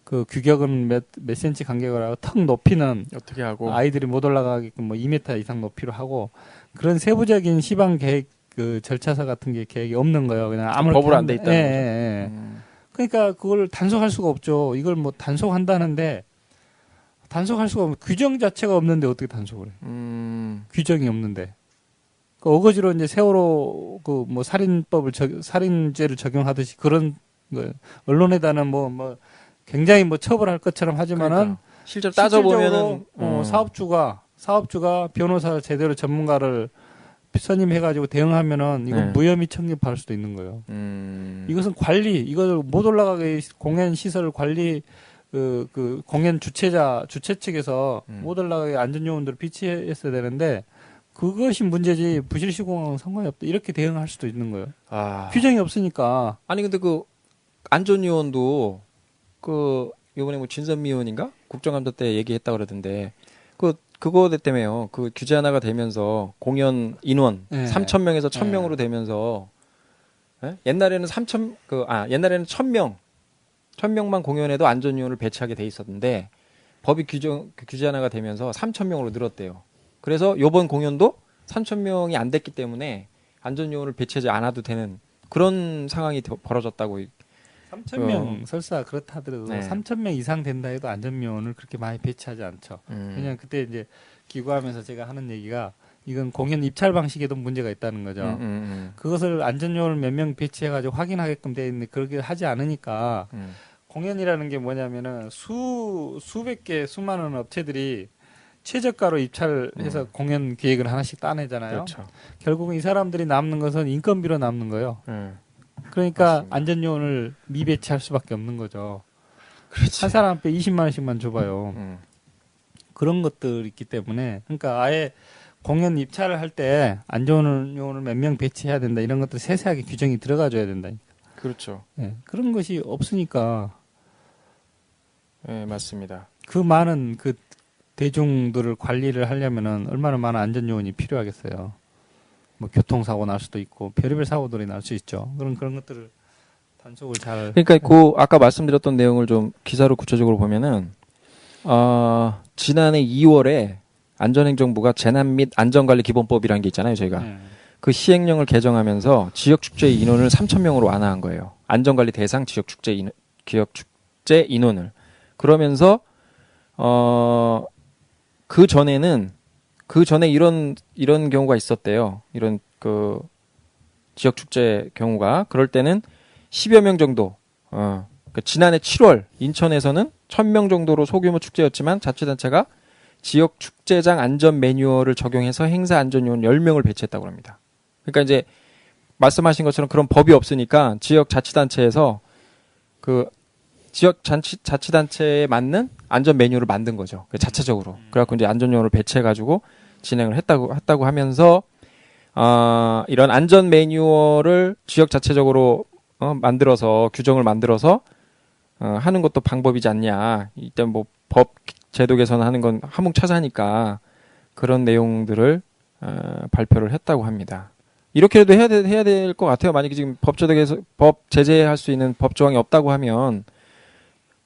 Speaker 4: 그 규격은 몇 센치 간격을 하고 턱 높이는
Speaker 3: 어떻게 하고
Speaker 4: 아이들이 못 올라가게끔 뭐 2m 이상 높이로 하고 그런 세부적인 시방 계획 그 절차서 같은 게 계획이 없는 거예요. 그냥 아무렇게
Speaker 3: 법으로 안 돼 있다는 거죠.
Speaker 4: 그러니까 그걸 단속할 수가 없죠. 이걸 뭐 단속한다는데 단속할 수가 없는 규정 자체가 없는데 어떻게 단속을 해? 규정이 없는데. 그 어거지로 이제 세월호 그 뭐 살인죄를 적용하듯이 그런 거 언론에다는 뭐 굉장히 뭐 처벌할 것처럼 하지만은
Speaker 3: 그러니까. 실제로 따져보면은
Speaker 4: 사업주가 변호사 제대로 전문가를 선임해가지고 대응하면은 이건 무혐의 청립할 수도 있는 거예요. 이것은 이걸 못 올라가게 공연 시설 관리 그 공연 주최 측에서 못 올라가게 안전요원들을 비치했어야 되는데 그것이 문제지 부실 시공하고는 상관이 없다. 이렇게 대응할 수도 있는 거예요. 규정이 없으니까.
Speaker 3: 아니 근데 그 안전요원도 요번에 뭐 진선미 의원인가 국정감사 때 얘기했다 그러던데 그거 때문에요. 그 규제 하나가 되면서 공연 인원 3,000명에서 1,000명으로 되면서 옛날에는 1,000명만 공연해도 안전요원을 배치하게 돼 있었는데 법이 규제 하나가 되면서 3,000명으로 늘었대요. 그래서 요번 공연도 3,000명이 안 됐기 때문에 안전요원을 배치하지 않아도 되는 그런 상황이 벌어졌다고.
Speaker 4: 3,000명 설사 그렇다 하더라도 3,000명 이상 된다 해도 안전요원을 그렇게 많이 배치하지 않죠. 왜냐하면 그때 이제 기구하면서 제가 하는 얘기가 이건 공연 입찰 방식에도 문제가 있다는 거죠. 그것을 안전요원을 몇 명 배치해가지고 확인하게끔 돼 있는데 그렇게 하지 않으니까 공연이라는 게 뭐냐면은 수백 개 수많은 업체들이 최저가로 입찰해서 공연 계획을 하나씩 따내잖아요.
Speaker 3: 그렇죠.
Speaker 4: 결국은 이 사람들이 남는 것은 인건비로 남는 거예요. 그러니까 맞습니다. 안전요원을 미배치할 수밖에 없는 거죠.
Speaker 3: 그렇지.
Speaker 4: 한 사람한테 20만 원씩만 줘봐요. 그런 것들이 있기 때문에 그러니까 아예 공연 입찰을 할 때 안전요원을 몇 명 배치해야 된다 이런 것들 세세하게 규정이 들어가줘야 된다.
Speaker 3: 그렇죠.
Speaker 4: 네, 그런 것이 없으니까.
Speaker 3: 네, 맞습니다.
Speaker 4: 그 많은 그 대중들을 관리를 하려면은 얼마나 많은 안전요원이 필요하겠어요. 뭐 교통사고 날 수도 있고 별의별 사고들이 날 수 있죠. 그런 것들을 단속을 잘.
Speaker 3: 그러니까 그 아까 말씀드렸던 내용을 좀 기사로 구체적으로 보면은 지난해 2월에 안전행정부가 재난 및 안전관리 기본법이라는 게 있잖아요, 저희가. 그 시행령을 개정하면서 지역 축제 인원을 3,000명으로 완화한 거예요. 안전관리 대상 지역 축제 인원을. 그러면서 그 전에 이런 경우가 있었대요. 이런 그 지역 축제 경우가 그럴 때는 10여 명 정도. 지난해 7월 인천에서는 1,000명 정도로 소규모 축제였지만 자치단체가 지역 축제장 안전 매뉴얼을 적용해서 행사 안전 요원 10명을 배치했다고 합니다. 그러니까 이제 말씀하신 것처럼 그런 법이 없으니까 지역 자치단체에서 그 지역 자치단체에 맞는 안전 매뉴얼을 만든 거죠. 자체적으로. 그래갖고 이제 안전 요원을 배치해가지고 진행을 했다고 하면서 이런 안전 매뉴얼을 지역 자체적으로 만들어서 규정을 만들어서 하는 것도 방법이지 않냐. 일단 뭐 법 제도 개선하는 건 화목차사니까 그런 내용들을 발표를 했다고 합니다. 이렇게라도 해야 될 것 같아요. 만약에 지금 법 제재할 수 있는 법 조항이 없다고 하면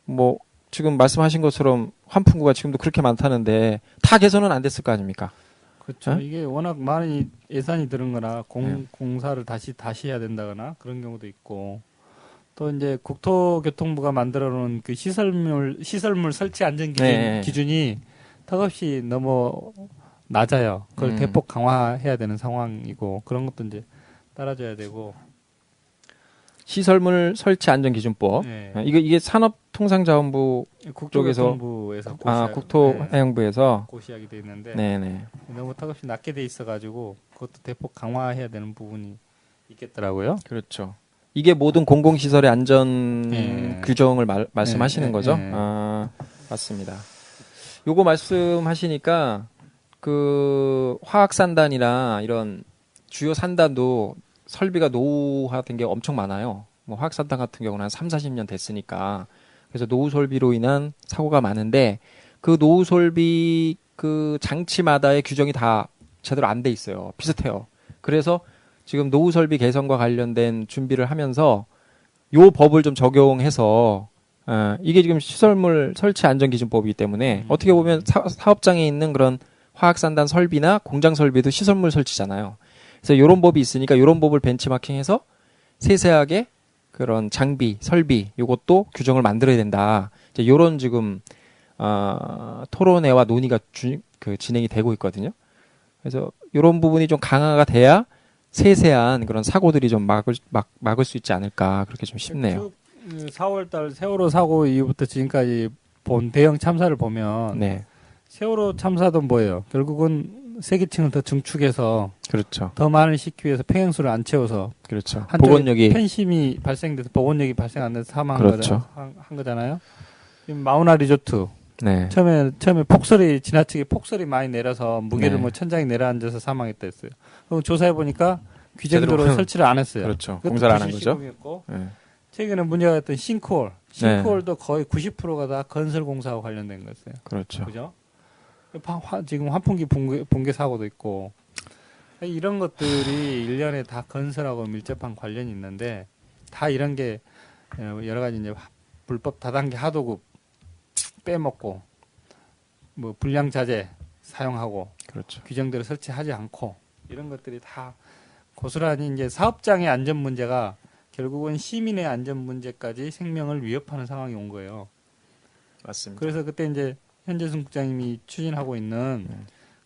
Speaker 3: 뭐 지금 말씀하신 것처럼 환풍구가 지금도 그렇게 많다는데 다 개선은 안 됐을 거 아닙니까?
Speaker 4: 그렇죠.
Speaker 3: 어?
Speaker 4: 이게 워낙 많이 예산이 드는 거나 공사를 다시 해야 된다거나 그런 경우도 있고 또 이제 국토교통부가 만들어 놓은 그 시설물 설치 안전 기준이 턱없이 너무 낮아요. 그걸 대폭 강화해야 되는 상황이고 그런 것도 이제 따라줘야 되고
Speaker 3: 시설물 설치 안전 기준법.
Speaker 4: 네.
Speaker 3: 이게 산업통상자원부 쪽에서 국토해양부에서
Speaker 4: 고시하게 돼 있는데
Speaker 3: 네네.
Speaker 4: 너무 턱없이 낮게 돼 있어가지고 그것도 대폭 강화해야 되는 부분이 있겠더라고요.
Speaker 3: 그렇죠. 이게 모든 공공시설의 안전 규정을 말씀하시는 거죠? 맞습니다. 요거 말씀하시니까 그 화학산단이나 이런 주요 산단도 설비가 노후화된 게 엄청 많아요. 뭐 화학산단 같은 경우는 한 30-40년 됐으니까. 그래서 노후 설비로 인한 사고가 많은데 그 노후 설비 그 장치마다의 규정이 다 제대로 안 돼 있어요. 비슷해요. 그래서 지금 노후 설비 개선과 관련된 준비를 하면서 요 법을 좀 적용해서 이게 지금 시설물 설치 안전 기준법이기 때문에 어떻게 보면 사업장에 있는 그런 화학산단 설비나 공장 설비도 시설물 설치잖아요. 그래서 요런 법이 있으니까 요런 법을 벤치마킹해서 세세하게 그런 장비, 설비 요것도 규정을 만들어야 된다. 이제 요런 지금 토론회와 논의가 진행이 되고 있거든요. 그래서 요런 부분이 좀 강화가 돼야 세세한 그런 사고들이 좀 막을 수 있지 않을까 그렇게 좀 싶네요.
Speaker 4: 4월달 세월호 사고 이후부터 지금까지 본 대형 참사를 보면
Speaker 3: 네.
Speaker 4: 세월호 참사도 뭐예요? 결국은 세기층을 더 증축해서
Speaker 3: 그렇죠.
Speaker 4: 더 많은 시기 위해서 평행수를 안 채워서
Speaker 3: 그렇죠. 보건력이
Speaker 4: 펜심이 발생돼서 보건력이 발생 안 돼서 사망한
Speaker 3: 그렇죠.
Speaker 4: 한 거잖아요. 마우나 리조트
Speaker 3: 네.
Speaker 4: 처음에 지나치게 폭설이 많이 내려서 무게를 뭐 천장에 내려앉아서 사망했다 했어요. 그럼 조사해 보니까 규정대로 설치를 안 했어요.
Speaker 3: 그렇죠. 공사를 안 한 거죠.
Speaker 4: 네. 최근에 문제가 됐던 싱크홀도 거의 90%가 다 건설 공사와 관련된 거였어요.
Speaker 3: 그렇죠.
Speaker 4: 그죠? 지금 환풍기 붕괴 사고도 있고 이런 것들이 1년에 다 건설하고 밀접한 관련이 있는데 다 이런 게 여러 가지 이제 불법 다단계 하도급 빼먹고 뭐 불량 자재 사용하고
Speaker 3: 그렇죠.
Speaker 4: 규정대로 설치하지 않고 이런 것들이 다 고스란히 이제 사업장의 안전 문제가 결국은 시민의 안전 문제까지 생명을 위협하는 상황이 온 거예요.
Speaker 3: 맞습니다.
Speaker 4: 그래서 그때 이제 현재순 국장님이 추진하고 있는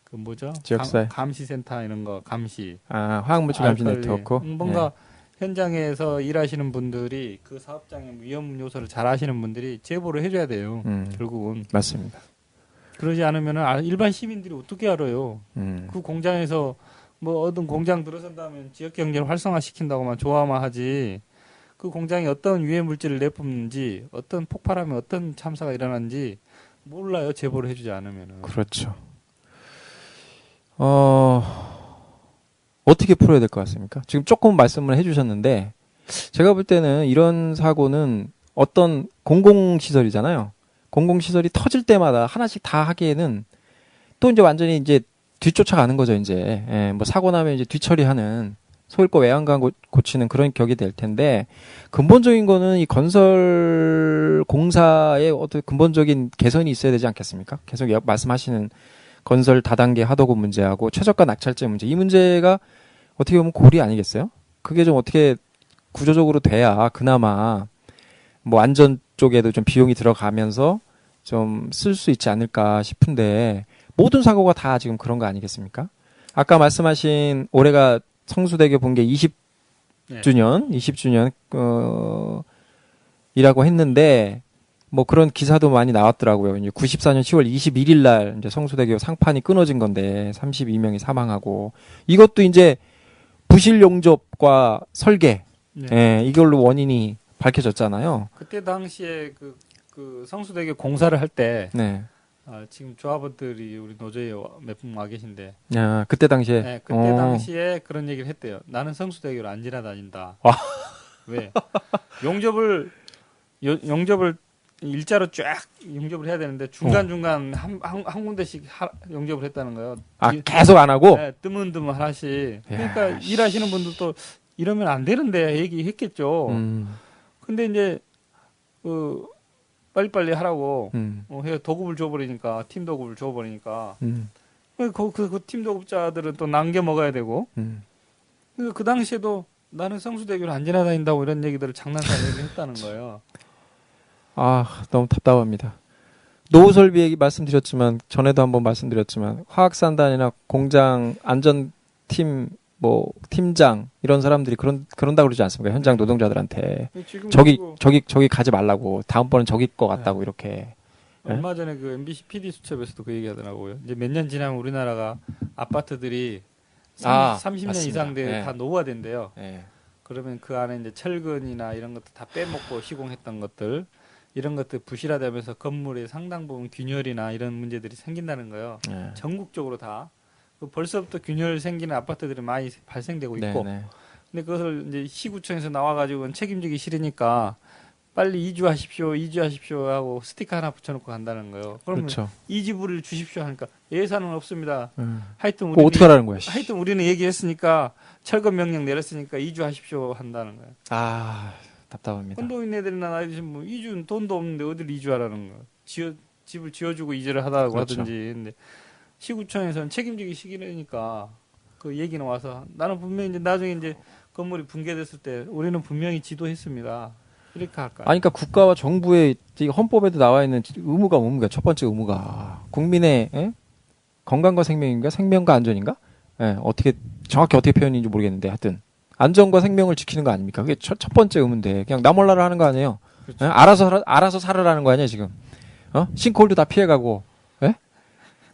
Speaker 4: 그 뭐죠?
Speaker 3: 지역사회
Speaker 4: 감시센터 이런 거 감시.
Speaker 3: 화학물질 감시 네트워크.
Speaker 4: 뭔가 현장에서 일하시는 분들이 그 사업장의 위험 요소를 잘 아시는 분들이 제보를 해줘야 돼요. 결국은.
Speaker 3: 맞습니다.
Speaker 4: 그러지 않으면 일반 시민들이 어떻게 알아요? 그 공장에서 뭐 어떤 공장 들어선다면 지역 경제를 활성화시킨다고만 좋아만 하지. 그 공장이 어떤 유해 물질을 내뿜는지, 어떤 폭발하면 어떤 참사가 일어난지 몰라요. 제보를 해주지 않으면은.
Speaker 3: 그렇죠. 어떻게 풀어야 될 것 같습니까? 지금 조금 말씀을 해주셨는데 제가 볼 때는 이런 사고는 어떤 공공시설이잖아요. 공공시설이 터질 때마다 하나씩 다 하기에는 또 이제 완전히 이제 뒤쫓아가는 거죠. 이제 뭐 사고 나면 이제 뒤처리하는 소일거 외양간 고치는 그런 격이 될 텐데 근본적인 거는 이 건설 공사의 어떤 근본적인 개선이 있어야 되지 않겠습니까? 계속 말씀하시는 건설 다단계 하도급 문제하고 최저가 낙찰제 문제 이 문제가 어떻게 보면 고리 아니겠어요? 그게 좀 어떻게 구조적으로 돼야 그나마 뭐 안전 쪽에도 좀 비용이 들어가면서 좀 쓸 수 있지 않을까 싶은데 모든 사고가 다 지금 그런 거 아니겠습니까? 아까 말씀하신 올해가 성수대교 붕괴 20주년 이라고 했는데 뭐 그런 기사도 많이 나왔더라고요. 이제 94년 10월 21일 날 이제 성수대교 상판이 끊어진 건데 32명이 사망하고 이것도 이제 부실 용접과 설계 이걸로 원인이 밝혀졌잖아요.
Speaker 4: 그때 당시에 그 성수대교 공사를 할 때 지금 조합원들이 우리 노조에 몇 분 와 계신데
Speaker 3: 그때 당시에
Speaker 4: 그때 당시에 그런 얘기를 했대요. 나는 성수대교를 안 지나다닌다. 왜? 용접을 일자로 쫙 용접을 해야 되는데 중간중간 한 군데씩 용접을 했다는 거예요.
Speaker 3: 계속 안 하고?
Speaker 4: 네, 드문드문 하나씩. 그러니까 일하시는 분들도 이러면 안 되는데 얘기했겠죠. 근데 이제 빨리빨리 하라고 도급을 줘버리니까 팀 도급을 줘버리니까 그 팀 도급자들은 또 남겨 먹어야 되고 그 당시에도 나는 성수대교를 안 지나다닌다고 이런 얘기들을 장난삼아 얘기했다는 거예요.
Speaker 3: 너무 답답합니다. 노후 설비 얘기 말씀드렸지만 전에도 한번 말씀드렸지만 화학산단이나 공장 안전팀 뭐 팀장 이런 사람들이 그런다 그러지 않습니까? 현장 노동자들한테 저기 가지 말라고 다음번엔 저기 거 같다고 이렇게.
Speaker 4: 얼마 전에 그 MBC PD 수첩에서도 그 얘기하더라고요. 이제 몇 년 지나면 우리나라가 아파트들이 30년
Speaker 3: 맞습니다.
Speaker 4: 이상 다 노후화된대요.
Speaker 3: 네.
Speaker 4: 그러면 그 안에 이제 철근이나 이런 것도 다 빼먹고 시공했던 것들 이런 것들 부실화되면서 건물의 상당 부분 균열이나 이런 문제들이 생긴다는 거예요. 전국적으로 다. 벌써부터 균열 생기는 아파트들이 많이 발생되고 있고. 근데 그것을 이제 시구청에서 나와가지고 책임지기 싫으니까 빨리 이주하십시오 하고 스티커 하나 붙여놓고 간다는 거예요. 그러면
Speaker 3: 그렇죠.
Speaker 4: 이주부를 주십시오 하니까 예산은 없습니다. 하여튼
Speaker 3: 우리는 어떻게 하라는 거야?
Speaker 4: 하여튼 우리는 얘기했으니까 철거 명령 내렸으니까 이주하십시오 한다는 거예요.
Speaker 3: 답답합니다.
Speaker 4: 혼도인네들이나 나이드신 뭐 이주는 돈도 없는데 어디를 이주하라는 거예요. 집을 지어주고 이주를 하다고
Speaker 3: 그렇죠.
Speaker 4: 하든지. 근데 시구청에서는 책임지기 싫으니까 그 얘기는 와서 나는 분명히 이제 나중에 이제 건물이 붕괴됐을 때 우리는 분명히 지도했습니다. 이렇게 할까요?
Speaker 3: 그러니까 국가와 정부의 헌법에도 나와 있는 의무가 첫 번째 의무가 국민의 건강과 생명인가 생명과 안전인가? 정확히 어떻게 표현인지 모르겠는데 하여튼 안전과 생명을 지키는 거 아닙니까? 그게 첫 번째 의무인데 그냥 나 몰라라 하는 거 아니에요? 그렇죠. 알아서 살으라는 거 아니에요 지금? 싱크홀도 다 피해가고.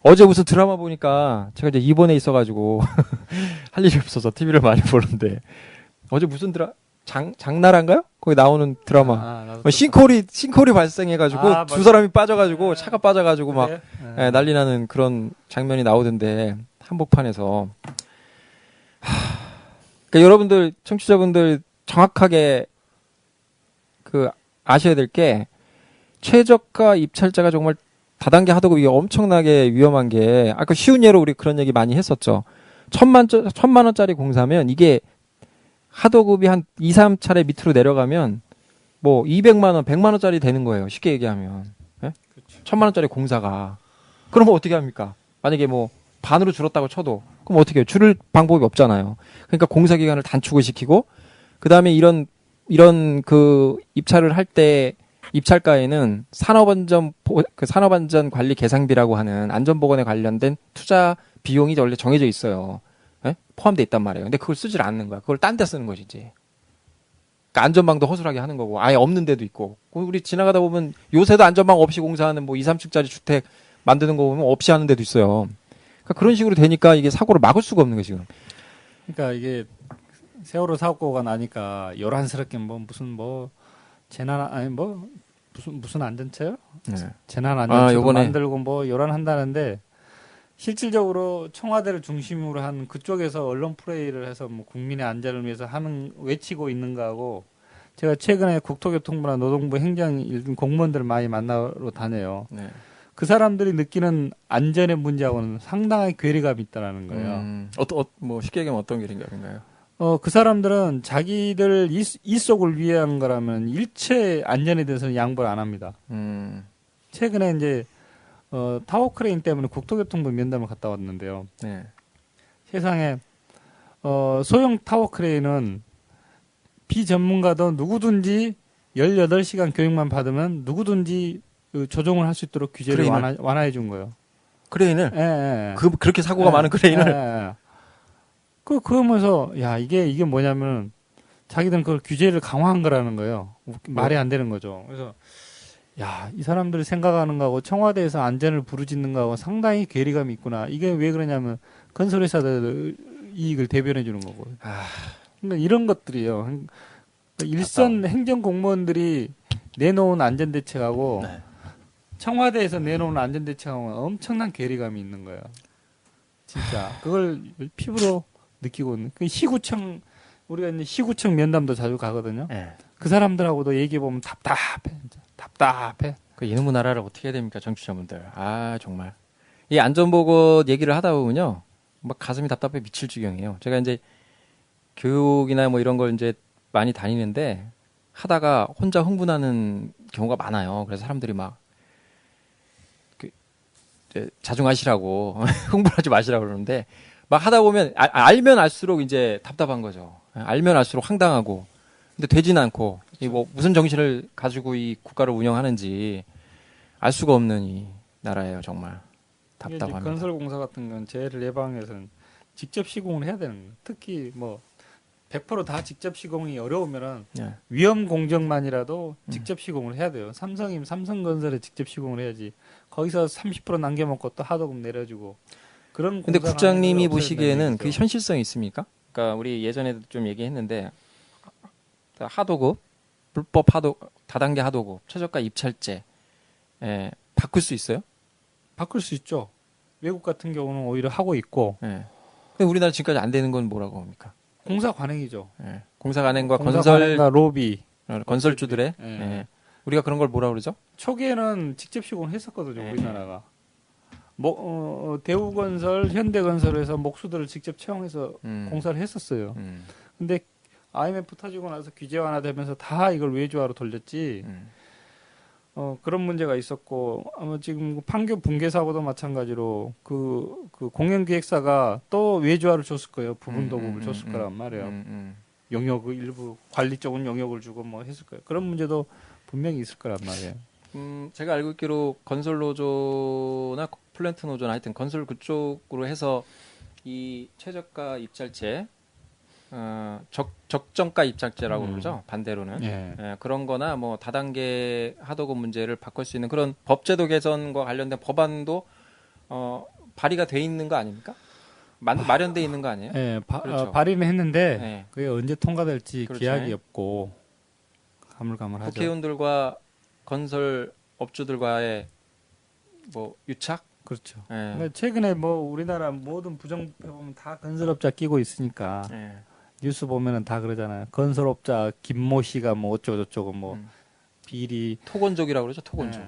Speaker 3: 어제 무슨 드라마 보니까 제가 이제 입원해 있어가지고 할 일이 없어서 TV를 많이 보는데 어제 무슨 장나라인가요? 거기 나오는 드라마. 싱크홀이 발생해가지고 두 사람이 빠져가지고 차가 빠져가지고 막 난리 나는 그런 장면이 나오던데 한복판에서. 그러니까 여러분들 청취자분들 정확하게 아셔야 될 게 최저가 입찰자가 정말 다단계 하도급 이게 엄청나게 위험한 게 아까 쉬운 예로 우리 그런 얘기 많이 했었죠. 1,000만 원짜리 공사면 이게 하도급이 한 2, 3차례 밑으로 내려가면 뭐 200만 원, 100만 원짜리 되는 거예요. 쉽게 얘기하면. 그렇죠. 1,000만 원짜리 공사가. 그러면 어떻게 합니까? 만약에 뭐 반으로 줄었다고 쳐도 그럼 어떻게 해요? 줄일 방법이 없잖아요. 그러니까 공사 기간을 단축을 시키고 그다음에 이런 그 입찰을 할 때 입찰가에는 산업안전 관리 개상비라고 하는 안전보건에 관련된 투자 비용이 원래 정해져 있어요. 포함돼 있단 말이에요. 근데 그걸 쓰질 않는 거야. 그걸 딴 데 쓰는 거지 이제. 그러니까 안전망도 허술하게 하는 거고 아예 없는 데도 있고. 우리 지나가다 보면 요새도 안전망 없이 공사하는 뭐 2, 3층짜리 주택 만드는 거 보면 없이 하는 데도 있어요. 그러니까 그런 식으로 되니까 이게 사고를 막을 수가 없는 거예요 지금.
Speaker 4: 그러니까 이게 세월호 사고가 나니까 요란스럽게 무슨 재난 아니 무슨 안전처요? 재난 안전처 만들고 요란한다는데 실질적으로 청와대를 중심으로 한 그쪽에서 언론 플레이를 해서 국민의 안전을 위해서 외치고 있는 거하고 제가 최근에 국토교통부나 노동부 행정 공무원들을 많이 만나러 다녀요. 그 사람들이 느끼는 안전의 문제하고는 상당히 괴리감이 있다라는 거예요.
Speaker 3: 뭐 쉽게 얘기하면 어떤 괴리감인가요?
Speaker 4: 그 사람들은 자기들 이속을 위한 거라면 일체 안전에 대해서는 양보를 안 합니다. 최근에 이제 타워 크레인 때문에 국토교통부 면담을 갔다 왔는데요. 세상에 소형 타워 크레인은 비전문가도 누구든지 18시간 교육만 받으면 누구든지 조종을 할 수 있도록 규제를 완화해 준 거예요.
Speaker 3: 크레인을? 그렇게 사고가 많은 크레인을?
Speaker 4: 그러면서 야 이게 뭐냐면 자기들은 그걸 규제를 강화한 거라는 거예요. 말이 안 되는 거죠. 그래서 야, 이 사람들이 생각하는 거하고 청와대에서 안전을 부르짖는 거하고 상당히 괴리감이 있구나. 이게 왜 그러냐면 건설회사들 이익을 대변해 주는 거고. 그러니까 이런 것들이요. 그러니까 일선 행정 공무원들이 내놓은 안전 대책하고
Speaker 3: 네.
Speaker 4: 청와대에서 내놓은 안전 대책하고 엄청난 괴리감이 있는 거예요. 진짜 그걸 피부로 느끼고 있는. 그 시구청 우리가 이제 시구청 면담도 자주 가거든요.
Speaker 3: 네.
Speaker 4: 그 사람들하고도 얘기해 보면 답답해. 진짜. 답답해.
Speaker 3: 그 이놈의 나라를 어떻게 해야 됩니까, 정치자분들. 정말 이 안전보건 얘기를 하다 보면요, 막 가슴이 답답해 미칠 지경이에요. 제가 이제 교육이나 뭐 이런 걸 이제 많이 다니는데 하다가 혼자 흥분하는 경우가 많아요. 그래서 사람들이 막 이제 자중하시라고 흥분하지 마시라고 그러는데 막 하다 보면 알면 알수록 이제 답답한 거죠. 알면 알수록 황당하고. 근데 되진 않고 이 뭐 무슨 정신을 가지고 이 국가를 운영하는지 알 수가 없는 이 나라예요. 정말 답답합니다.
Speaker 4: 건설공사 같은 건 재해를 예방해서는 직접 시공을 해야 되는 거예요. 특히 뭐 100% 다 직접 시공이 어려우면은 위험 공정만이라도 직접 시공을 해야 돼요. 삼성이면 삼성건설에 직접 시공을 해야지. 거기서 30% 남겨먹고 또 하도급 내려주고 그런.
Speaker 3: 근데 국장님이 보시기에는 그 현실성이 있습니까? 그러니까 우리 예전에도 좀 얘기했는데 하도급, 불법 다단계 하도급, 최저가 입찰제 바꿀 수 있어요?
Speaker 4: 바꿀 수 있죠. 외국 같은 경우는 오히려 하고 있고.
Speaker 3: 근데 우리나라 지금까지 안 되는 건 뭐라고 합니까?
Speaker 4: 공사 관행이죠.
Speaker 3: 공사 관행과
Speaker 4: 관행과 로비,
Speaker 3: 건설주들의 우리가 그런 걸 뭐라 그러죠?
Speaker 4: 초기에는 직접 시공을 했었거든요. 우리나라가. 대우건설, 현대건설에서 목수들을 직접 채용해서 공사를 했었어요. 근데 IMF 터지고 나서 규제 완화되면서 다 이걸 외주화로 돌렸지. 그런 문제가 있었고 아마 지금 판교 붕괴 사고도 마찬가지로 그 공연기획사가 또 외주화를 줬을 거예요. 부분 도급을 줬을 거란 말이에요. 용역 일부 관리 쪽은 용역을 주고 뭐 했을 거예요. 그런 문제도 분명히 있을 거란 말이에요.
Speaker 3: 제가 알고 있기로 건설 노조나 플랜트 노조나 하여튼 건설 그쪽으로 해서 이 최저가 입찰제 적정가 입찰제라고 그러죠. 반대로는 그런 거나 뭐 다단계 하도급 문제를 바꿀 수 있는 그런 법제도 개선과 관련된 법안도 발의가 돼 있는 거 아닙니까? 마련돼 있는 거 아니에요?
Speaker 4: 그렇죠. 발의는 했는데 그게 언제 통과될지
Speaker 3: 그렇죠.
Speaker 4: 기약이 없고 가물가물하죠.
Speaker 3: 국회의원들과 건설 업주들과의 뭐 유착?
Speaker 4: 그렇죠. 그러니까 최근에 뭐 우리나라 모든 부정부패 보면 다 건설업자 끼고 있으니까 뉴스 보면은 다 그러잖아요. 건설업자 김모 씨가 뭐 어쩌고 저쩌고 뭐 비리
Speaker 3: 토건족이라고 그러죠. 토건족.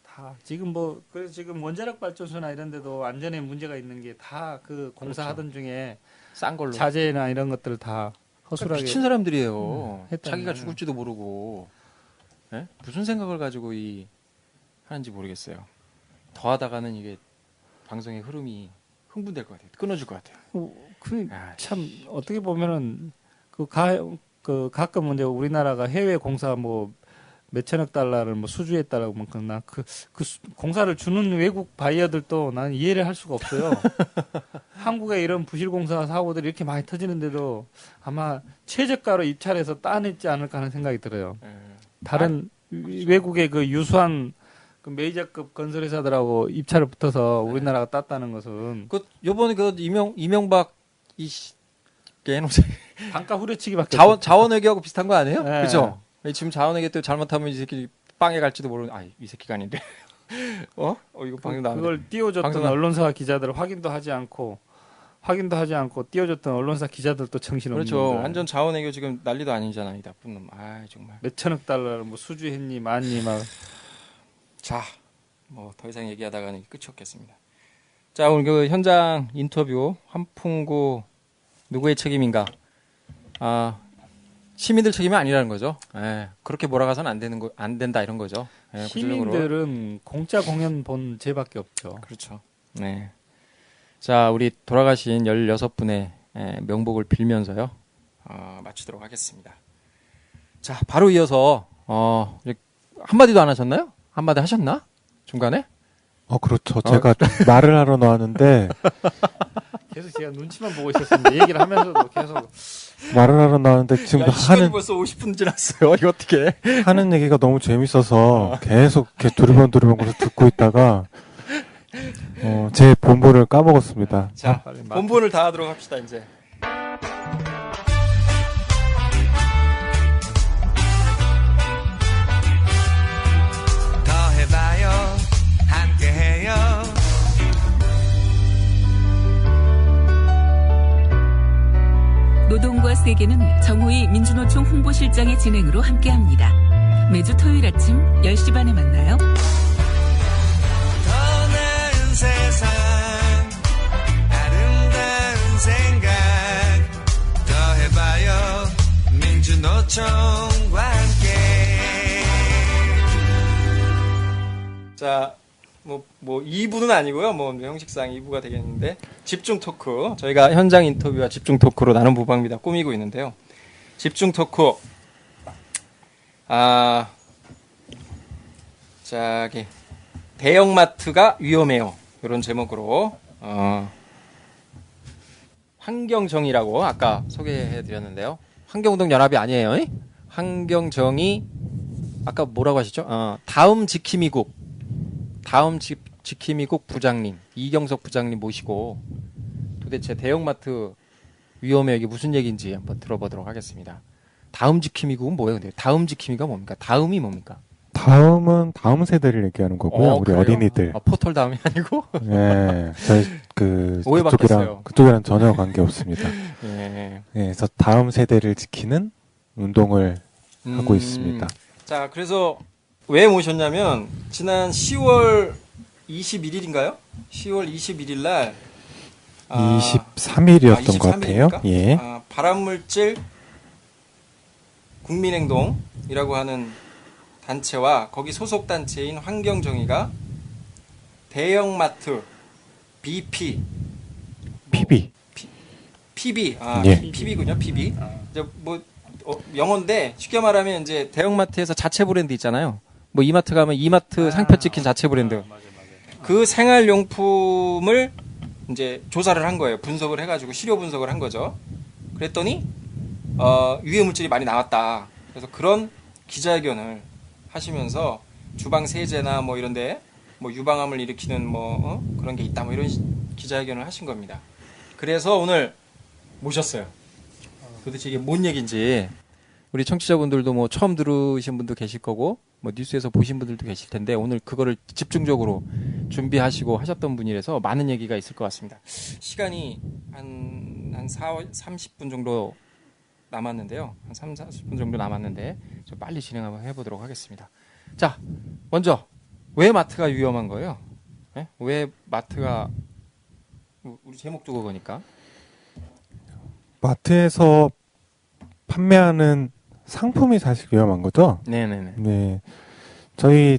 Speaker 4: 다 지금 뭐 그래서 지금 원자력 발전소나 이런 데도 안전에 문제가 있는 게 다 그 공사하던 중에
Speaker 3: 싼 걸로
Speaker 4: 자재나 이런 것들을 다 허술하게
Speaker 3: 그러니까 미친 사람들이에요. 자기가 죽을지도 모르고 무슨 생각을 가지고 하는지 모르겠어요. 더 하다가는 이게 방송의 흐름이 흥분될 것 같아요. 끊어질 것 같아요.
Speaker 4: 참 어떻게 보면은 가끔 이제 우리나라가 해외 공사 뭐 몇천억 달러를 뭐 수주했다라고 막 그 공사를 주는 외국 바이어들도 나는 이해를 할 수가 없어요. 한국에 이런 부실 공사 사고들이 이렇게 많이 터지는데도 아마 최저가로 입찰해서 따냈지 않을까 하는 생각이 들어요. 다른 외국의 그 유수한 그 메이저급 건설회사들하고 입찰을 붙어서 우리나라가 땄다는 것은
Speaker 3: 요번에 이명박
Speaker 4: 단가 후려치기밖에
Speaker 3: 자원외교하고 비슷한 거 아니에요?
Speaker 4: 네.
Speaker 3: 그렇죠? 지금 자원외교 때 잘못하면 이 새끼 빵에 갈지도 모르는 이 새끼가 아닌데 이거 방금 나왔네.
Speaker 4: 그걸 띄워줬던 언론사 기자들 확인도 하지 않고 띄워줬던 언론사 기자들도 정신없는
Speaker 3: 그렇죠.
Speaker 4: 분들.
Speaker 3: 완전 자원외교 지금 난리도 아니잖아 이 나쁜 놈. 정말
Speaker 4: 몇천억 달러를 뭐 수주했니 많니 막.
Speaker 3: 자, 뭐 더 이상 얘기하다가는 끝이 없겠습니다. 자, 오늘 그 현장 인터뷰 환풍구 누구의 책임인가? 시민들 책임이 아니라는 거죠. 그렇게 몰아가서는 안 된다 이런 거죠.
Speaker 4: 시민들은 공짜 공연 본 죄밖에 없죠.
Speaker 3: 그렇죠. 네. 자, 우리 돌아가신 16분의 명복을 빌면서요. 마치도록 하겠습니다. 자, 바로 이어서 한마디도 안 하셨나요? 한마디 하셨나? 중간에?
Speaker 5: 그렇죠. 제가 말을 하러 나왔는데
Speaker 4: 계속 제가 눈치만 보고 있었습니다. 얘기를 하면서도 계속
Speaker 5: 말을 하러 나왔는데 지금
Speaker 3: 야,
Speaker 5: 하는
Speaker 3: 벌써 50분 지났어요. 이거 어떻게?
Speaker 5: 하는 얘기가 너무 재밌어서 계속 이렇게 두리번두리번 거서 듣고 있다가 제 본분을 까먹었습니다.
Speaker 3: 자, 본분을 다 하도록 합시다 이제.
Speaker 2: 더 해봐요 함께해요
Speaker 6: 노동과 세계는 정호희 민주노총 홍보실장의 진행으로 함께합니다. 매주 토요일 아침 10시 반에 만나요.
Speaker 2: 더 나은 세상 아름다운 생각 더 해봐요 민주노총과 함께
Speaker 3: 자, 뭐 2부는 아니고요. 뭐 형식상 2부가 되겠는데 집중 토크. 저희가 현장 인터뷰와 집중 토크로 나눈 부방입니다. 꾸미고 있는데요. 집중 토크. 저기 대형마트가 위험해요. 이런 제목으로 환경정의라고 아까 소개해드렸는데요. 환경운동 연합이 아니에요. 환경정의 아까 뭐라고 하셨죠? 다음 지킴이국 부장님 이경석 부장님 모시고 도대체 대형마트 위험해 이게 무슨 얘기인지 한번 들어보도록 하겠습니다. 다음 지킴이국은 뭐예요? 근데 다음 지킴이가 뭡니까? 다음이 뭡니까?
Speaker 5: 다음은 다음 세대를 얘기하는 거고요. 우리
Speaker 3: 그래요?
Speaker 5: 어린이들.
Speaker 3: 포털 다음이 아니고?
Speaker 5: 네, 저희
Speaker 3: 오해받겠어요.
Speaker 5: 그쪽이랑 전혀 관계 없습니다.
Speaker 3: 예.
Speaker 5: 그래서 다음 세대를 지키는 운동을 하고 있습니다.
Speaker 3: 자, 그래서 왜 모셨냐면 지난 10월 21일인가요? 10월 21일 날
Speaker 5: 23일이었던 것 같아요. 예.
Speaker 3: 발암물질 국민행동이라고 하는 단체와 거기 소속 단체인 환경정의가 대형마트 BP PB
Speaker 5: 예.
Speaker 3: PB군요. PB. 이제 뭐 영어인데 쉽게 말하면 이제 대형마트에서 자체 브랜드 있잖아요. 뭐 이마트 가면 이마트 상표 찍힌 자체 브랜드. 그 생활용품을 이제 조사를 한 거예요. 분석을 해가지고 시료 분석을 한 거죠. 그랬더니 유해 물질이 많이 나왔다. 그래서 그런 기자회견을 하시면서 주방 세제나 뭐 이런데 뭐 유방암을 일으키는 뭐 그런 게 있다 뭐 이런 기자회견을 하신 겁니다. 그래서 오늘 모셨어요. 도대체 이게 뭔 얘기인지 우리 청취자분들도 뭐 처음 들으신 분도 계실 거고 뭐 뉴스에서 보신 분들도 계실 텐데 오늘 그거를 집중적으로 준비하시고 하셨던 분이라서 많은 얘기가 있을 것 같습니다. 시간이 한 30분 정도 남았는데요. 한 30분 정도 남았는데 좀 빨리 진행 한번 해보도록 하겠습니다. 자, 먼저 왜 마트가 위험한 거예요? 네? 왜 마트가 우리 제목도 그거니까
Speaker 5: 마트에서 판매하는 상품이 사실 위험한 거죠?
Speaker 3: 네네네.
Speaker 5: 네. 저희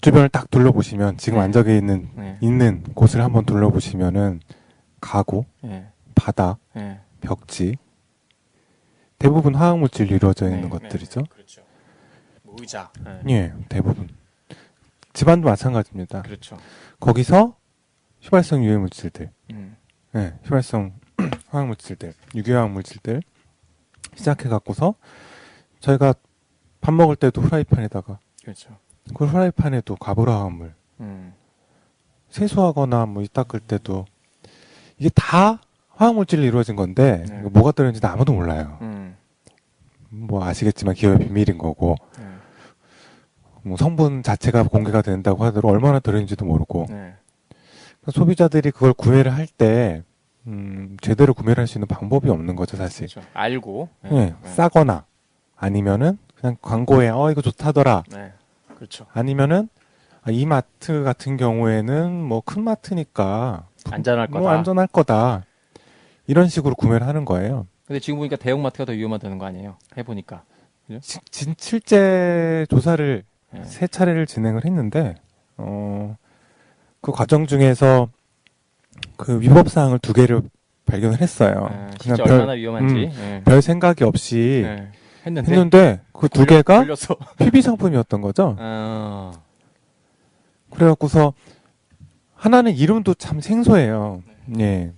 Speaker 5: 주변을 딱 둘러보시면 지금
Speaker 3: 네.
Speaker 5: 앉아 있는 곳을 한번 둘러보시면은 가구,
Speaker 3: 네.
Speaker 5: 바닥,
Speaker 3: 네.
Speaker 5: 벽지 대부분 화학물질로 이루어져 있는
Speaker 3: 네,
Speaker 5: 것들이죠.
Speaker 3: 네, 그렇죠. 뭐 의자. 네.
Speaker 5: 예, 대부분. 집안도 마찬가지입니다.
Speaker 3: 그렇죠.
Speaker 5: 거기서 휘발성 유해물질들,
Speaker 3: 네,
Speaker 5: 휘발성 화학물질들, 유기화학물질들 시작해 갖고서 저희가 밥 먹을 때도 후라이팬에다가
Speaker 3: 그렇죠.
Speaker 5: 그 후라이팬에도 가불화합물 세수하거나 뭐 닦을 때도 이게 다 화학물질로 이루어진 건데
Speaker 3: 네.
Speaker 5: 이거 뭐가 들어있는지 아무도 몰라요. 뭐 아시겠지만 기업의 비밀인 거고 뭐 성분 자체가 공개가 된다고 하더라도 얼마나 들어있는지도 모르고
Speaker 3: 네.
Speaker 5: 그러니까 소비자들이 그걸 구매를 할 때 제대로 구매를 할 수 있는 방법이 없는 거죠 사실.
Speaker 3: 그렇죠. 알고.
Speaker 5: 네, 싸거나 아니면은 그냥 광고에 이거 좋다더라.
Speaker 3: 네. 그렇죠.
Speaker 5: 아니면은 이 마트 같은 경우에는 뭐 큰 마트니까
Speaker 3: 안전할 거다.
Speaker 5: 뭐 안전할 거다. 이런 식으로 구매를 하는 거예요.
Speaker 3: 근데 지금 보니까 대형마트가 더 위험하다는 거 아니에요? 해보니까. 그죠?
Speaker 5: 실제 조사를
Speaker 3: 네.
Speaker 5: 3차례를 진행을 했는데 그 과정 중에서 그 위법 사항을 2개를 발견을 했어요.
Speaker 3: 진짜 얼마나 위험한지.
Speaker 5: 별 생각이 없이
Speaker 3: 네.
Speaker 5: 했는데 그 2개가
Speaker 3: 걸렸어.
Speaker 5: PB 상품이었던 거죠. 그래갖고서 하나는 이름도 참 생소해요. 예.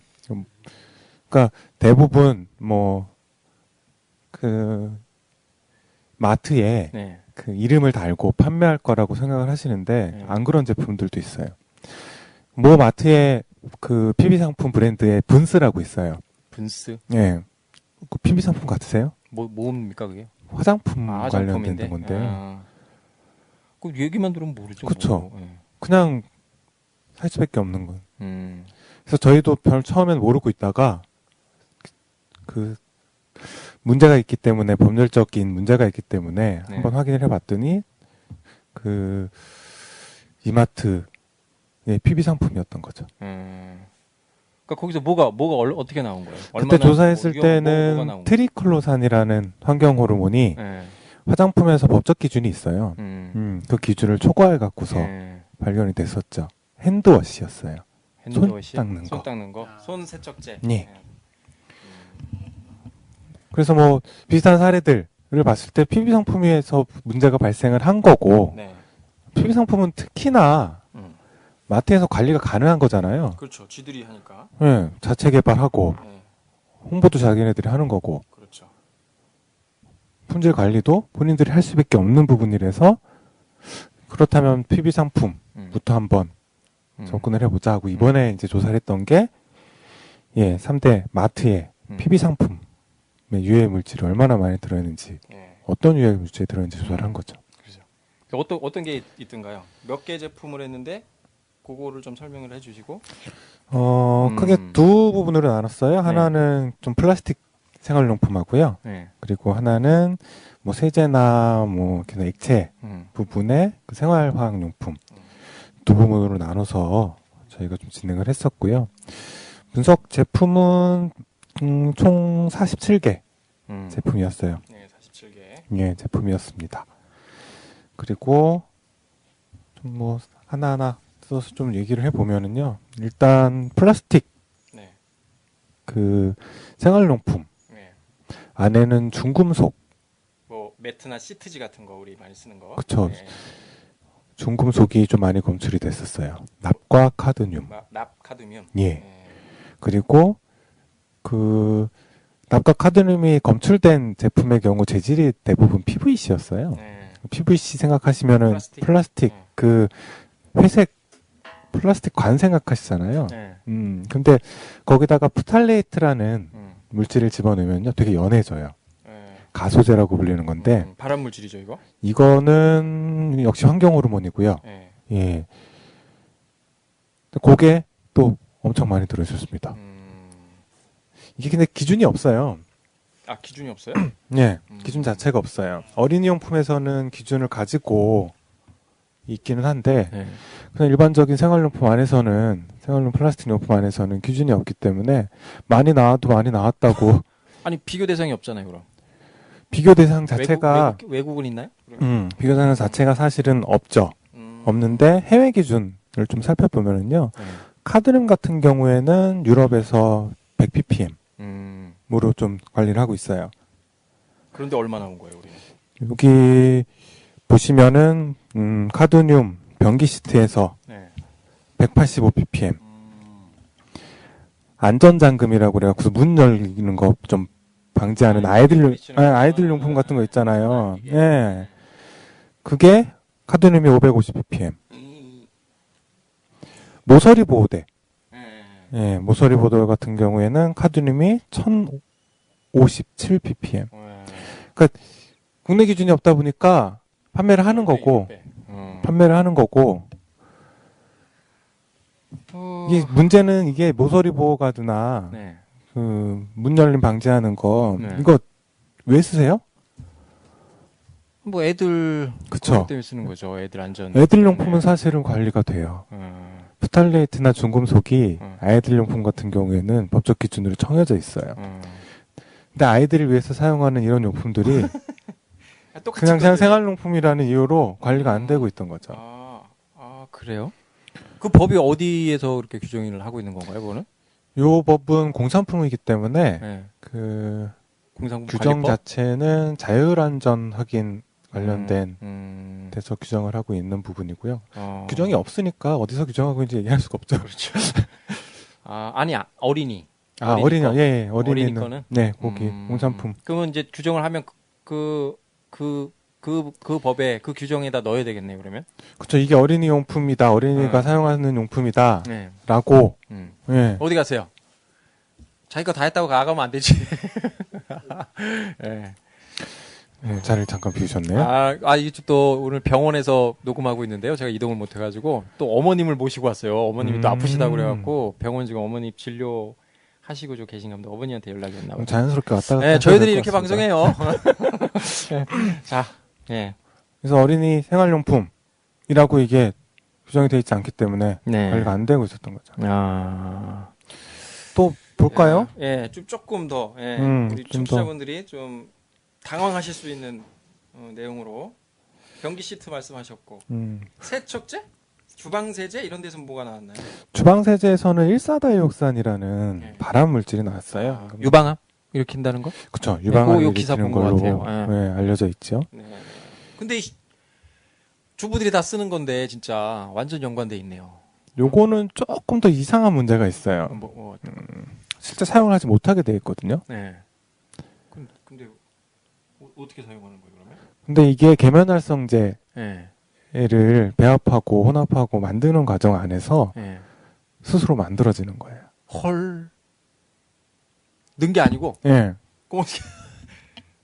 Speaker 5: 그러니까 대부분 뭐 그 마트에
Speaker 3: 네.
Speaker 5: 그 이름을 달고 판매할 거라고 생각을 하시는데
Speaker 3: 네.
Speaker 5: 안 그런 제품들도 있어요. 뭐 마트에 그 PB 상품 브랜드에 분스라고 있어요.
Speaker 3: 분스?
Speaker 5: 예. 그 PB 상품 같으세요?
Speaker 3: 뭡니까 그게?
Speaker 5: 화장품
Speaker 3: 화장품인데?
Speaker 5: 관련된 건데.
Speaker 3: 그 얘기만 들으면 모르죠.
Speaker 5: 그쵸.
Speaker 3: 뭐. 예.
Speaker 5: 그냥 살 수밖에 없는 건.
Speaker 3: 음.
Speaker 5: 그래서 저희도 별 처음엔 모르고 있다가 그 문제가 있기 때문에 법률적인 문제가 있기 때문에
Speaker 3: 네.
Speaker 5: 한번 확인을 해봤더니 그 이마트의 PB 상품이었던 거죠.
Speaker 3: 그러니까 거기서 뭐가 어떻게 나온 거예요?
Speaker 5: 그때 조사했을
Speaker 3: 뭐가
Speaker 5: 때는
Speaker 3: 나온 거예요?
Speaker 5: 트리클로산이라는 환경 호르몬이
Speaker 3: 네.
Speaker 5: 화장품에서 법적 기준이 있어요. 그 기준을 초과해 갖고서
Speaker 3: 네.
Speaker 5: 발견이 됐었죠. 핸드워시였어요.
Speaker 3: 핸드워시?
Speaker 5: 손 닦는 거.
Speaker 3: 손 닦는 거? 손 세척제?
Speaker 5: 네. 그래서 뭐 비슷한 사례들을 봤을 때 PB 상품에서 문제가 발생을 한 거고
Speaker 3: 네.
Speaker 5: PB 상품은 특히나 마트에서 관리가 가능한 거잖아요.
Speaker 3: 그렇죠. 쥐들이 하니까.
Speaker 5: 네, 자체 개발하고
Speaker 3: 네.
Speaker 5: 홍보도 자기네들이 하는 거고
Speaker 3: 그렇죠.
Speaker 5: 품질 관리도 본인들이 할 수밖에 없는 부분이라서 그렇다면 PB 상품부터 한번 접근을 해보자 하고 이번에 이제 조사를 했던 게 3대 마트에 PB 상품의 유해 물질이 얼마나 많이 들어있는지 어떤 유해 물질이 들어있는지 조사를 한 거죠.
Speaker 3: 그렇죠. 어떤 게 있던가요? 몇 개 제품을 했는데 그거를 좀 설명을 해주시고.
Speaker 5: 크게 두 부분으로 나눴어요. 하나는 좀 플라스틱 생활용품하고요.
Speaker 3: 네.
Speaker 5: 그리고 하나는 뭐 세제나 뭐 그냥 액체 부분의 그 생활화학용품 두 부분으로 나눠서 저희가 좀 진행을 했었고요. 분석 제품은 총 47개 제품이었어요.
Speaker 3: 네, 47개.
Speaker 5: 예, 제품이었습니다. 그리고 좀 뭐 하나하나 써서 좀 얘기를 해보면은요. 일단 플라스틱
Speaker 3: 네.
Speaker 5: 그 생활용품
Speaker 3: 네.
Speaker 5: 안에는 중금속
Speaker 3: 뭐 매트나 시트지 같은 거 우리 많이 쓰는 거.
Speaker 5: 그쵸.
Speaker 3: 네.
Speaker 5: 중금속이 좀 많이 검출이 됐었어요. 납과 카드뮴.
Speaker 3: 납, 카드뮴.
Speaker 5: 예.
Speaker 3: 네.
Speaker 5: 그리고 그 납과 카드뮴이 검출된 제품의 경우 재질이 대부분 PVC였어요.
Speaker 3: 네.
Speaker 5: PVC 생각하시면은 플라스틱
Speaker 3: 네.
Speaker 5: 그 회색 플라스틱 관 생각하시잖아요.
Speaker 3: 네.
Speaker 5: 근데 거기다가 프탈레이트라는 물질을 집어넣으면요 되게 연해져요.
Speaker 3: 네.
Speaker 5: 가소제라고 불리는 건데
Speaker 3: 발암 물질이죠 이거?
Speaker 5: 이거는 역시 환경 호르몬이고요.
Speaker 3: 네.
Speaker 5: 예. 그게 또 엄청 많이 들어있었습니다. 이게 근데 기준이 없어요.
Speaker 3: 아 기준이 없어요?
Speaker 5: 예, 기준 자체가 없어요. 어린이용품에서는 기준을 가지고 있기는 한데
Speaker 3: 네.
Speaker 5: 그냥 일반적인 생활용품 안에서는 생활용 플라스틱 용품 안에서는 기준이 없기 때문에 많이 나와도 많이 나왔다고
Speaker 3: 아니 비교 대상이 없잖아요 그럼.
Speaker 5: 비교 대상 자체가
Speaker 3: 외국은 있나요?
Speaker 5: 비교 대상 자체가 사실은 없죠. 없는데 해외 기준을 좀 살펴보면은요. 카드뮴 같은 경우에는 유럽에서 100ppm으로 좀 관리를 하고 있어요.
Speaker 3: 그런데 얼마 나온 거예요 우리는?
Speaker 5: 여기 보시면은 카드뮴 변기 시트에서 185ppm 안전잠금이라고 그래갖고 문 열리는 거 좀 방지하는 아이들 용품 같은 거 있잖아요. 예. 그게 카드뮴이 550ppm. 모서리 보호대. 예, 모서리 보호대 같은 경우에는 카드뮴이 1057ppm. 그러니까 국내 기준이 없다 보니까 판매를 하는 거고, 이게 문제는 이게 모서리 보호가드나 그 문 열림 방지하는 거 이거 왜 쓰세요?
Speaker 3: 뭐 애들
Speaker 5: 그쵸.
Speaker 3: 때문에 쓰는 거죠. 애들 안전.
Speaker 5: 애들 용품은 사실은 관리가 돼요. 프탈레이트나 중금속이 아이들 용품 같은 경우에는 법적 기준으로 정해져 있어요. 근데 아이들을 위해서 사용하는 이런 용품들이 그냥 생활용품이라는 이유로 관리가 안 되고 있던 거죠.
Speaker 3: 아 그래요? 그 법이 어디에서 그렇게 규정을 하고 있는 건가요, 그거는?
Speaker 5: 요 법은 공산품이기 때문에 그 규정 관리법? 자체는 자율안전 확인 관련된 데서 규정을 하고 있는 부분이고요. 규정이 없으니까 어디서 규정하고 있는지 얘기할 수가 없죠.
Speaker 3: 그렇죠. 아니 어린이. 어린이
Speaker 5: 예,
Speaker 3: 어린이 거는?
Speaker 5: 네, 고기, 농산품.
Speaker 3: 그러면 이제 규정을 하면 그 법에 그 규정에다 넣어야 되겠네요. 그러면.
Speaker 5: 그렇죠. 이게 어린이 용품이다. 어린이가 사용하는 용품이다.
Speaker 3: 네.
Speaker 5: 라고. 예.
Speaker 3: 어디 가세요? 자기가 다 했다고 가가면 안 되지. 네.
Speaker 5: 네, 자리를 잠깐 비우셨네요.
Speaker 3: 이게 또 오늘 병원에서 녹음하고 있는데요. 제가 이동을 못 해가지고 또 어머님을 모시고 왔어요. 어머님이 또 아프시다고 그래갖고 병원 지금 어머님 진료 하시고 좀 계신 겁니다. 어머니한테 연락이 왔나 봐요.
Speaker 5: 자연스럽게 왔다 갔다.
Speaker 3: 네, 저희들이 이렇게 방송해요. 자, 예.
Speaker 5: 그래서 어린이 생활용품이라고 이게 규정이 되어 있지 않기 때문에 관리가 안 되고 있었던 거죠. 또 볼까요?
Speaker 3: 예, 좀 조금 더 우리 청취자분들이 좀 당황하실 수 있는 내용으로 변기 시트 말씀하셨고 세척제? 주방세제 이런 데서 뭐가 나왔나요?
Speaker 5: 주방세제에서는 일사다이옥산이라는 발암 물질이 나왔어요.
Speaker 3: 유방암 일으킨다는 거?
Speaker 5: 그렇죠. 유방암을
Speaker 3: 일으키는
Speaker 5: 걸로
Speaker 3: 네,
Speaker 5: 알려져 있죠.
Speaker 3: 네. 근데 주부들이 다 쓰는 건데 진짜 완전 연관돼 있네요.
Speaker 5: 요거는 조금 더 이상한 문제가 있어요. 실제 사용을 하지 못하게 돼 있거든요.
Speaker 3: 네. 근데 어떻게 사용하는 거예요, 그러면?
Speaker 5: 근데 이게 계면활성제를
Speaker 3: 네.
Speaker 5: 배합하고 혼합하고 만드는 과정 안에서 스스로 만들어지는 거예요.
Speaker 3: 헐. 는 게 아니고?
Speaker 5: 예.
Speaker 3: 그럼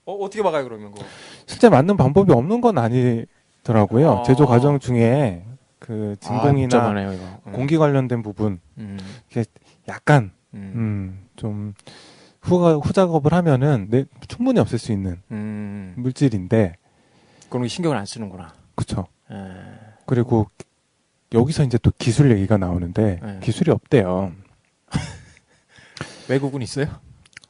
Speaker 3: 어떻게 막아요, 그러면 그거?
Speaker 5: 실제 맞는 방법이 없는 건 아니더라고요. 제조 과정 중에 그 진공이나
Speaker 3: 복잡하네요, 이거.
Speaker 5: 공기 관련된 부분 이게 약간 좀 후작업을 하면은 충분히 없앨 수 있는 물질인데
Speaker 3: 그런 거 신경을 안 쓰는구나.
Speaker 5: 그렇죠. 그리고 여기서 이제 또 기술 얘기가 나오는데 기술이 없대요.
Speaker 3: 외국은 있어요?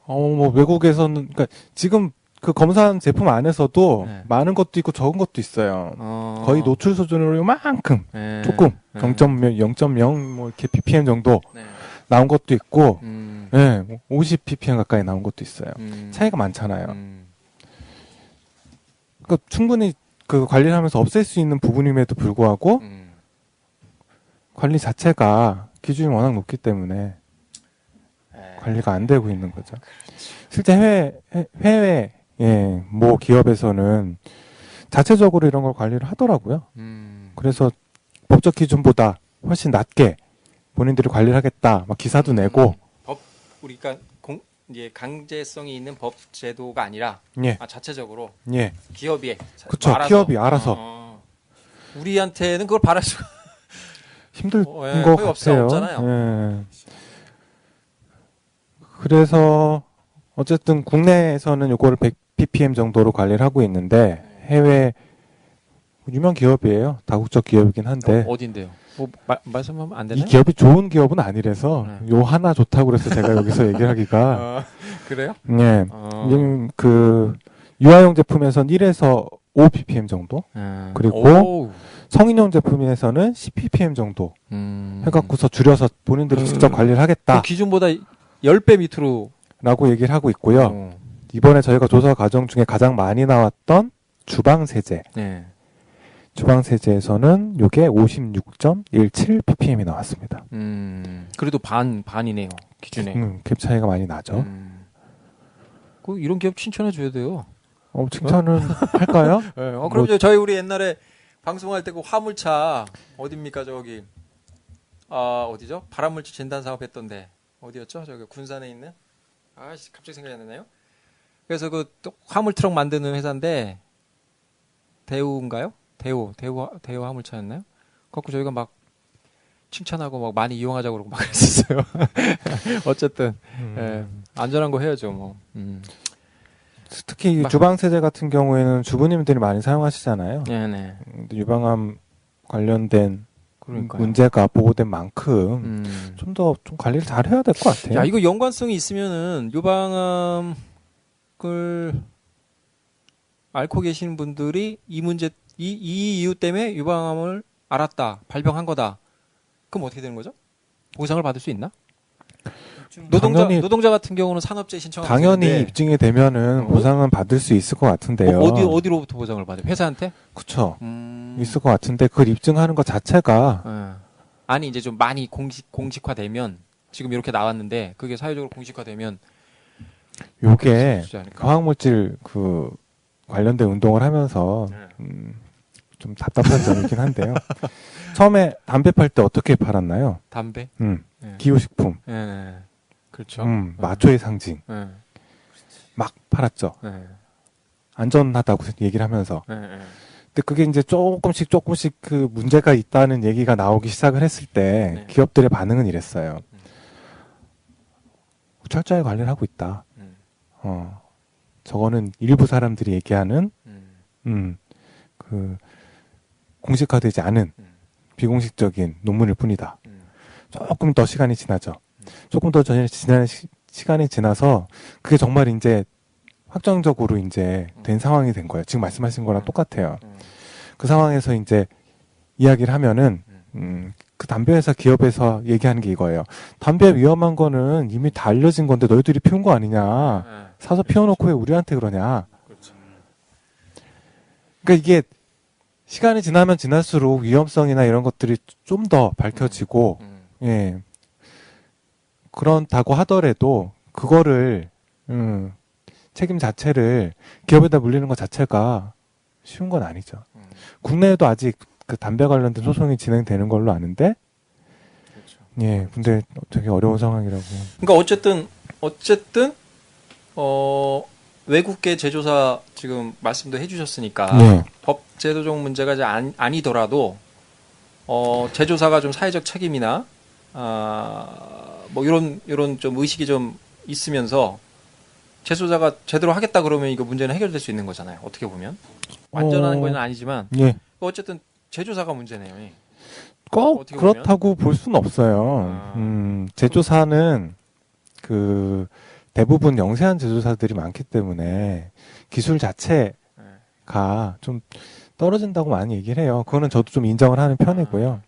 Speaker 5: 뭐 외국에서는 그러니까 지금 그 검사한 제품 안에서도 많은 것도 있고 적은 것도 있어요. 거의 노출 수준으로 요만큼 조금 0.0 뭐 이렇게 ppm 정도 나온 것도 있고 50 ppm 가까이 나온 것도 있어요. 차이가 많잖아요. 그러니까 충분히 그 관리를 하면서 없앨 수 있는 부분임에도 불구하고 관리 자체가 기준이 워낙 높기 때문에 관리가 안 되고 있는 거죠. 실제 해외 뭐 기업에서는 자체적으로 이런 걸 관리를 하더라고요. 그래서 법적 기준보다 훨씬 낮게 본인들이 관리를 하겠다, 막 기사도 내고.
Speaker 3: 우리가 이제 강제성이 있는 법 제도가 아니라 자체적으로 기업이
Speaker 5: 그렇죠. 기업이 알아서
Speaker 3: 우리한테는 그걸 바랄 수가
Speaker 5: 힘들 것 같아요.
Speaker 3: 없잖아요.
Speaker 5: 그래서 어쨌든 국내에서는 요거를 100 ppm 정도로 관리를 하고 있는데 해외 유명 기업이에요. 다국적 기업이긴 한데
Speaker 3: 어딘데요? 뭐 말씀하면 안 되나요?
Speaker 5: 이 기업이 좋은 기업은 아니라서 요 하나 좋다고 그래서 제가 여기서 얘기하기가
Speaker 3: 그래요?
Speaker 5: 네. 그 유아용 제품에선 1에서 5 ppm 정도 그리고 성인용 제품에서는 10 ppm 정도 해갖고서 줄여서 본인들이 직접 관리를 하겠다.
Speaker 3: 그 기준보다 10배 밑으로
Speaker 5: 라고 얘기를 하고 있고요. 이번에 저희가 조사 과정 중에 가장 많이 나왔던 주방세제. 주방세제에서는 요게 56.17 ppm이 나왔습니다.
Speaker 3: 그래도 반이네요. 기준에.
Speaker 5: 갭 차이가 많이 나죠.
Speaker 3: 이런 기업 칭찬해줘야 돼요.
Speaker 5: 칭찬은 할까요?
Speaker 3: 그럼 저희 우리 옛날에 방송할 때 그 화물차 어딥니까 저기 어디죠? 발암물질 진단 사업 했던데 어디였죠? 저기 군산에 있는 갑자기 생각이 안 나네요. 그래서 그 화물 트럭 만드는 회사인데 대우인가요? 대우 화물차였나요? 그래서 저희가 막 칭찬하고 막 많이 이용하자고 그러고 막 그랬었어요. 어쨌든 안전한 거 해야죠 뭐.
Speaker 5: 특히 주방세제 같은 경우에는 주부님들이 많이 사용하시잖아요.
Speaker 3: 네네.
Speaker 5: 유방암 관련된 문제가 보고된 만큼 좀 더 좀 관리를 잘 해야 될 것 같아요.
Speaker 3: 야, 이거 연관성이 있으면은 유방암을 앓고 계신 분들이 이 이유 때문에 유방암을 알았다, 발병한 거다. 그럼 어떻게 되는 거죠? 보상을 받을 수 있나? 노동자 같은 경우는 산업재해 신청하는
Speaker 5: 당연히 입증이 되면은 보상은 받을 수 있을 것 같은데요.
Speaker 3: 어디로부터 보상을 받아요? 회사한테?
Speaker 5: 그렇죠. 있을 것 같은데 그걸 입증하는 것 자체가
Speaker 3: 아니 이제 좀 많이 공식화되면 지금 이렇게 나왔는데 그게 사회적으로 공식화되면
Speaker 5: 요게 화학물질 관련된 운동을 하면서 좀 답답한 점이긴 한데요. 처음에 담배 팔 때 어떻게 팔았나요?
Speaker 3: 담배?
Speaker 5: 기호식품.
Speaker 3: 그렇죠.
Speaker 5: 마초의 상징. 막 팔았죠. 안전하다고 얘기를 하면서. 근데 그게 이제 조금씩 그 문제가 있다는 얘기가 나오기 시작을 했을 때 기업들의 반응은 이랬어요. 철저하게 관리를 하고 있다. 저거는 일부 사람들이 얘기하는 그 공식화되지 않은 비공식적인 논문일 뿐이다. 조금 더 시간이 지나죠. 조금 더 시간이 지나서 그게 정말 이제 확정적으로 이제 된 상황이 된 거예요. 지금 말씀하신 거랑 똑같아요. 그 상황에서 이제 이야기를 하면은 그 담배회사 기업에서 얘기하는 게 이거예요. 담배 위험한 거는 이미 다 알려진 건데 너희들이 피운 거 아니냐. 사서 피워놓고 왜 우리한테 그러냐. 그러니까 이게 시간이 지나면 지날수록 위험성이나 이런 것들이 좀 더 밝혀지고 예. 그렇다고 하더라도 그거를 책임 자체를 기업에다 물리는 것 자체가 쉬운 건 아니죠. 국내에도 아직 그 담배 관련된 소송이 진행되는 걸로 아는데, 그렇죠. 예, 근데 되게 어려운 상황이라고.
Speaker 3: 그러니까 어쨌든 외국계 제조사 지금 말씀도 해주셨으니까 법 제도적 문제가 이제 아니더라도 제조사가 좀 사회적 책임이나 뭐 이런 좀 의식이 좀 있으면서 제조사가 제대로 하겠다 그러면 이거 문제는 해결될 수 있는 거잖아요. 어떻게 보면 완전한 건 아니지만 어쨌든 제조사가 문제네요.
Speaker 5: 꼭 그렇다고 볼 수는 없어요. 제조사는 그 대부분 영세한 제조사들이 많기 때문에 기술 자체가 좀 떨어진다고 많이 얘기를 해요. 그거는 저도 좀 인정을 하는 편이고요.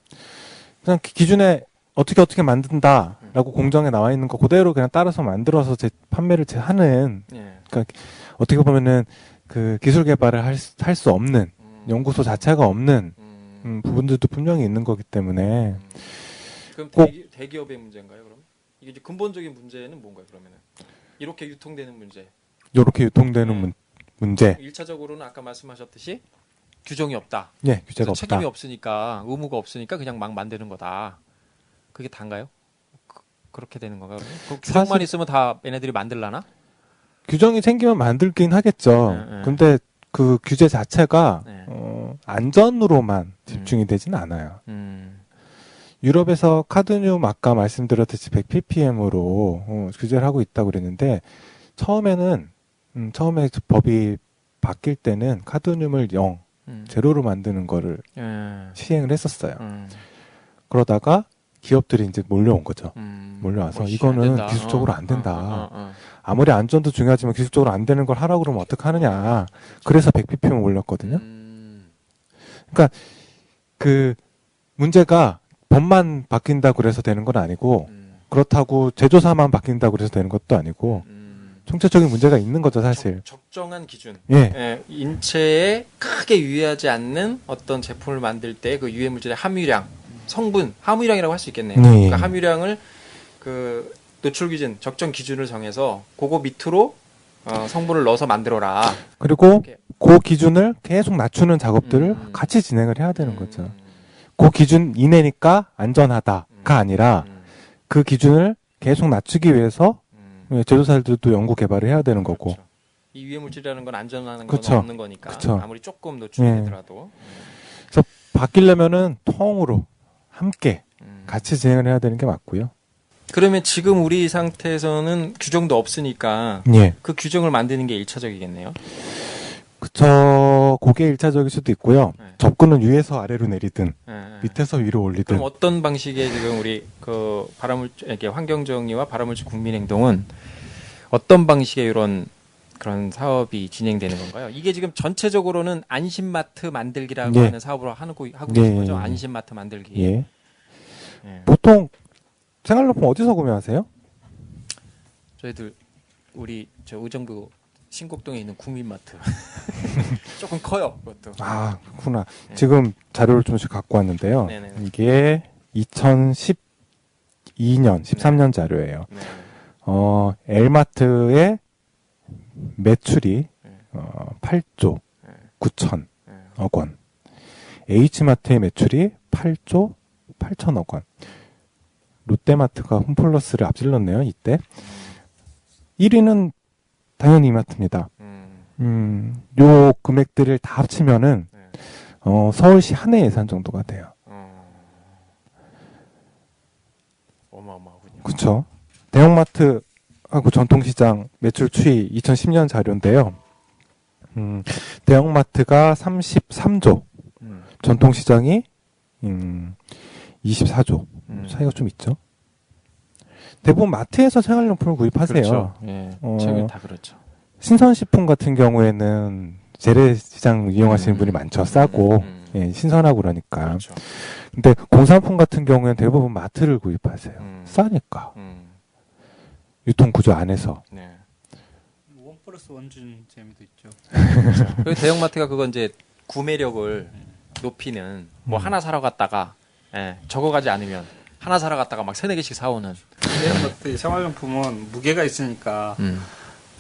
Speaker 5: 그냥 기준에 어떻게 만든다라고 공정에 나와 있는 거 그대로 그냥 따라서 만들어서 판매를 하는, 그러니까 어떻게 보면은 그 기술 개발을 할 수 없는 연구소 자체가 없는 부분들도 분명히 있는 거기 때문에.
Speaker 3: 그럼 대기업의 문제인가요? 그럼 이게 이제 근본적인 문제는 뭔가요? 그러면은 이렇게 유통되는 문제.
Speaker 5: 이렇게 유통되는 문제.
Speaker 3: 1차적으로는 아까 말씀하셨듯이 규정이 없다.
Speaker 5: 네, 규제가 없다.
Speaker 3: 책임이 없으니까, 의무가 없으니까 그냥 막 만드는 거다. 그게 다인가요? 그렇게 되는 건가요? 규정만 있으면 다 얘네들이 만들라나?
Speaker 5: 규정이 생기면 만들긴 하겠죠. 근데 그 규제 자체가 안전으로만 집중이 되진 않아요. 유럽에서 카드뮴 아까 말씀드렸듯이 100ppm으로 규제를 하고 있다고 그랬는데 처음에 법이 바뀔 때는 카드뮴을 0, 0로 만드는 거를 시행을 했었어요. 그러다가 기업들이 이제 몰려온 거죠. 몰려와서 이거는 기술적으로 안 된다. 아무리 안전도 중요하지만 기술적으로 안 되는 걸 하라고 그러면 어떡하느냐. 그래서 100ppm 올렸거든요. 그러니까 그 문제가 법만 바뀐다고 그래서 되는 건 아니고 그렇다고 제조사만 바뀐다고 그래서 되는 것도 아니고 총체적인 문제가 있는 거죠, 사실.
Speaker 3: 적정한 기준. 인체에 크게 유해하지 않는 어떤 제품을 만들 때 그 유해 물질의 함유량, 성분, 함유량이라고 할 수 있겠네요. 그러니까 함유량을 그 노출 기준, 적정 기준을 정해서 그거 밑으로 성분을 넣어서 만들어라.
Speaker 5: 그리고 그 기준을 계속 낮추는 작업들을 같이 진행을 해야 되는 거죠. 그 기준 이내니까 안전하다가 아니라 그 기준을 계속 낮추기 위해서 제조사들도 연구 개발을 해야 되는 거고.
Speaker 3: 그렇죠. 이 유해 물질이라는 건 안전한
Speaker 5: 그쵸.
Speaker 3: 건 없는 거니까.
Speaker 5: 그쵸.
Speaker 3: 아무리 조금 노출되더라도.
Speaker 5: 그래서 바뀌려면은 통으로 함께 같이 진행을 해야 되는 게 맞고요.
Speaker 3: 그러면 지금 우리 상태에서는 규정도 없으니까 그 규정을 만드는 게 1차적이겠네요.
Speaker 5: 그쵸. 그게 1차적일 수도 있고요. 접근은 위에서 아래로 내리든 밑에서 위로 올리든.
Speaker 3: 그럼 어떤 방식의 지금 우리 그 이렇게 환경정의와 발화물질 국민행동은 어떤 방식의 그런 사업이 진행되는 건가요? 이게 지금 전체적으로는 안심마트 만들기라고 하는 사업으로 하고 계신 거죠? 안심마트 만들기.
Speaker 5: 보통 생활용품 어디서 구매하세요?
Speaker 3: 저희들 우리 의정부 신곡동에 있는 국민마트. 조금 커요, 그것도.
Speaker 5: 아, 그렇구나. 지금 자료를 좀씩 갖고 왔는데요. 이게 2012년, 13년 자료예요.
Speaker 3: 네.
Speaker 5: L마트의 매출이 8조 9천억 원. H마트의 매출이 8조 8천억 원. 롯데마트가 홈플러스를 앞질렀네요, 이때. 1위는 당연히 이마트입니다. 요 금액들을 다 합치면은, 서울시 한 해 예산 정도가 돼요.
Speaker 3: 어마어마하군요.
Speaker 5: 그쵸. 대형마트하고 전통시장 매출 추이 2010년 자료인데요. 대형마트가 33조, 전통시장이 24조. 차이가 좀 있죠. 대부분 마트에서 생활용품을 구입하세요.
Speaker 3: 그렇죠. 예. 최근 다 그렇죠.
Speaker 5: 신선식품 같은 경우에는 재래시장 이용하시는 분이 많죠. 싸고 예, 신선하고 그러니까.
Speaker 3: 그렇죠.
Speaker 5: 근데 공산품 같은 경우에는 대부분 마트를 구입하세요. 싸니까. 유통구조 안에서.
Speaker 4: 네. 원 플러스 원 주는 재미도 있죠.
Speaker 3: 그리고 대형마트가 그건 이제 구매력을 높이는 뭐 하나 사러 갔다가 적어가지 않으면 하나 사러 갔다가 막 3-4개씩 사오는.
Speaker 4: 대형마트 생활용품은 무게가 있으니까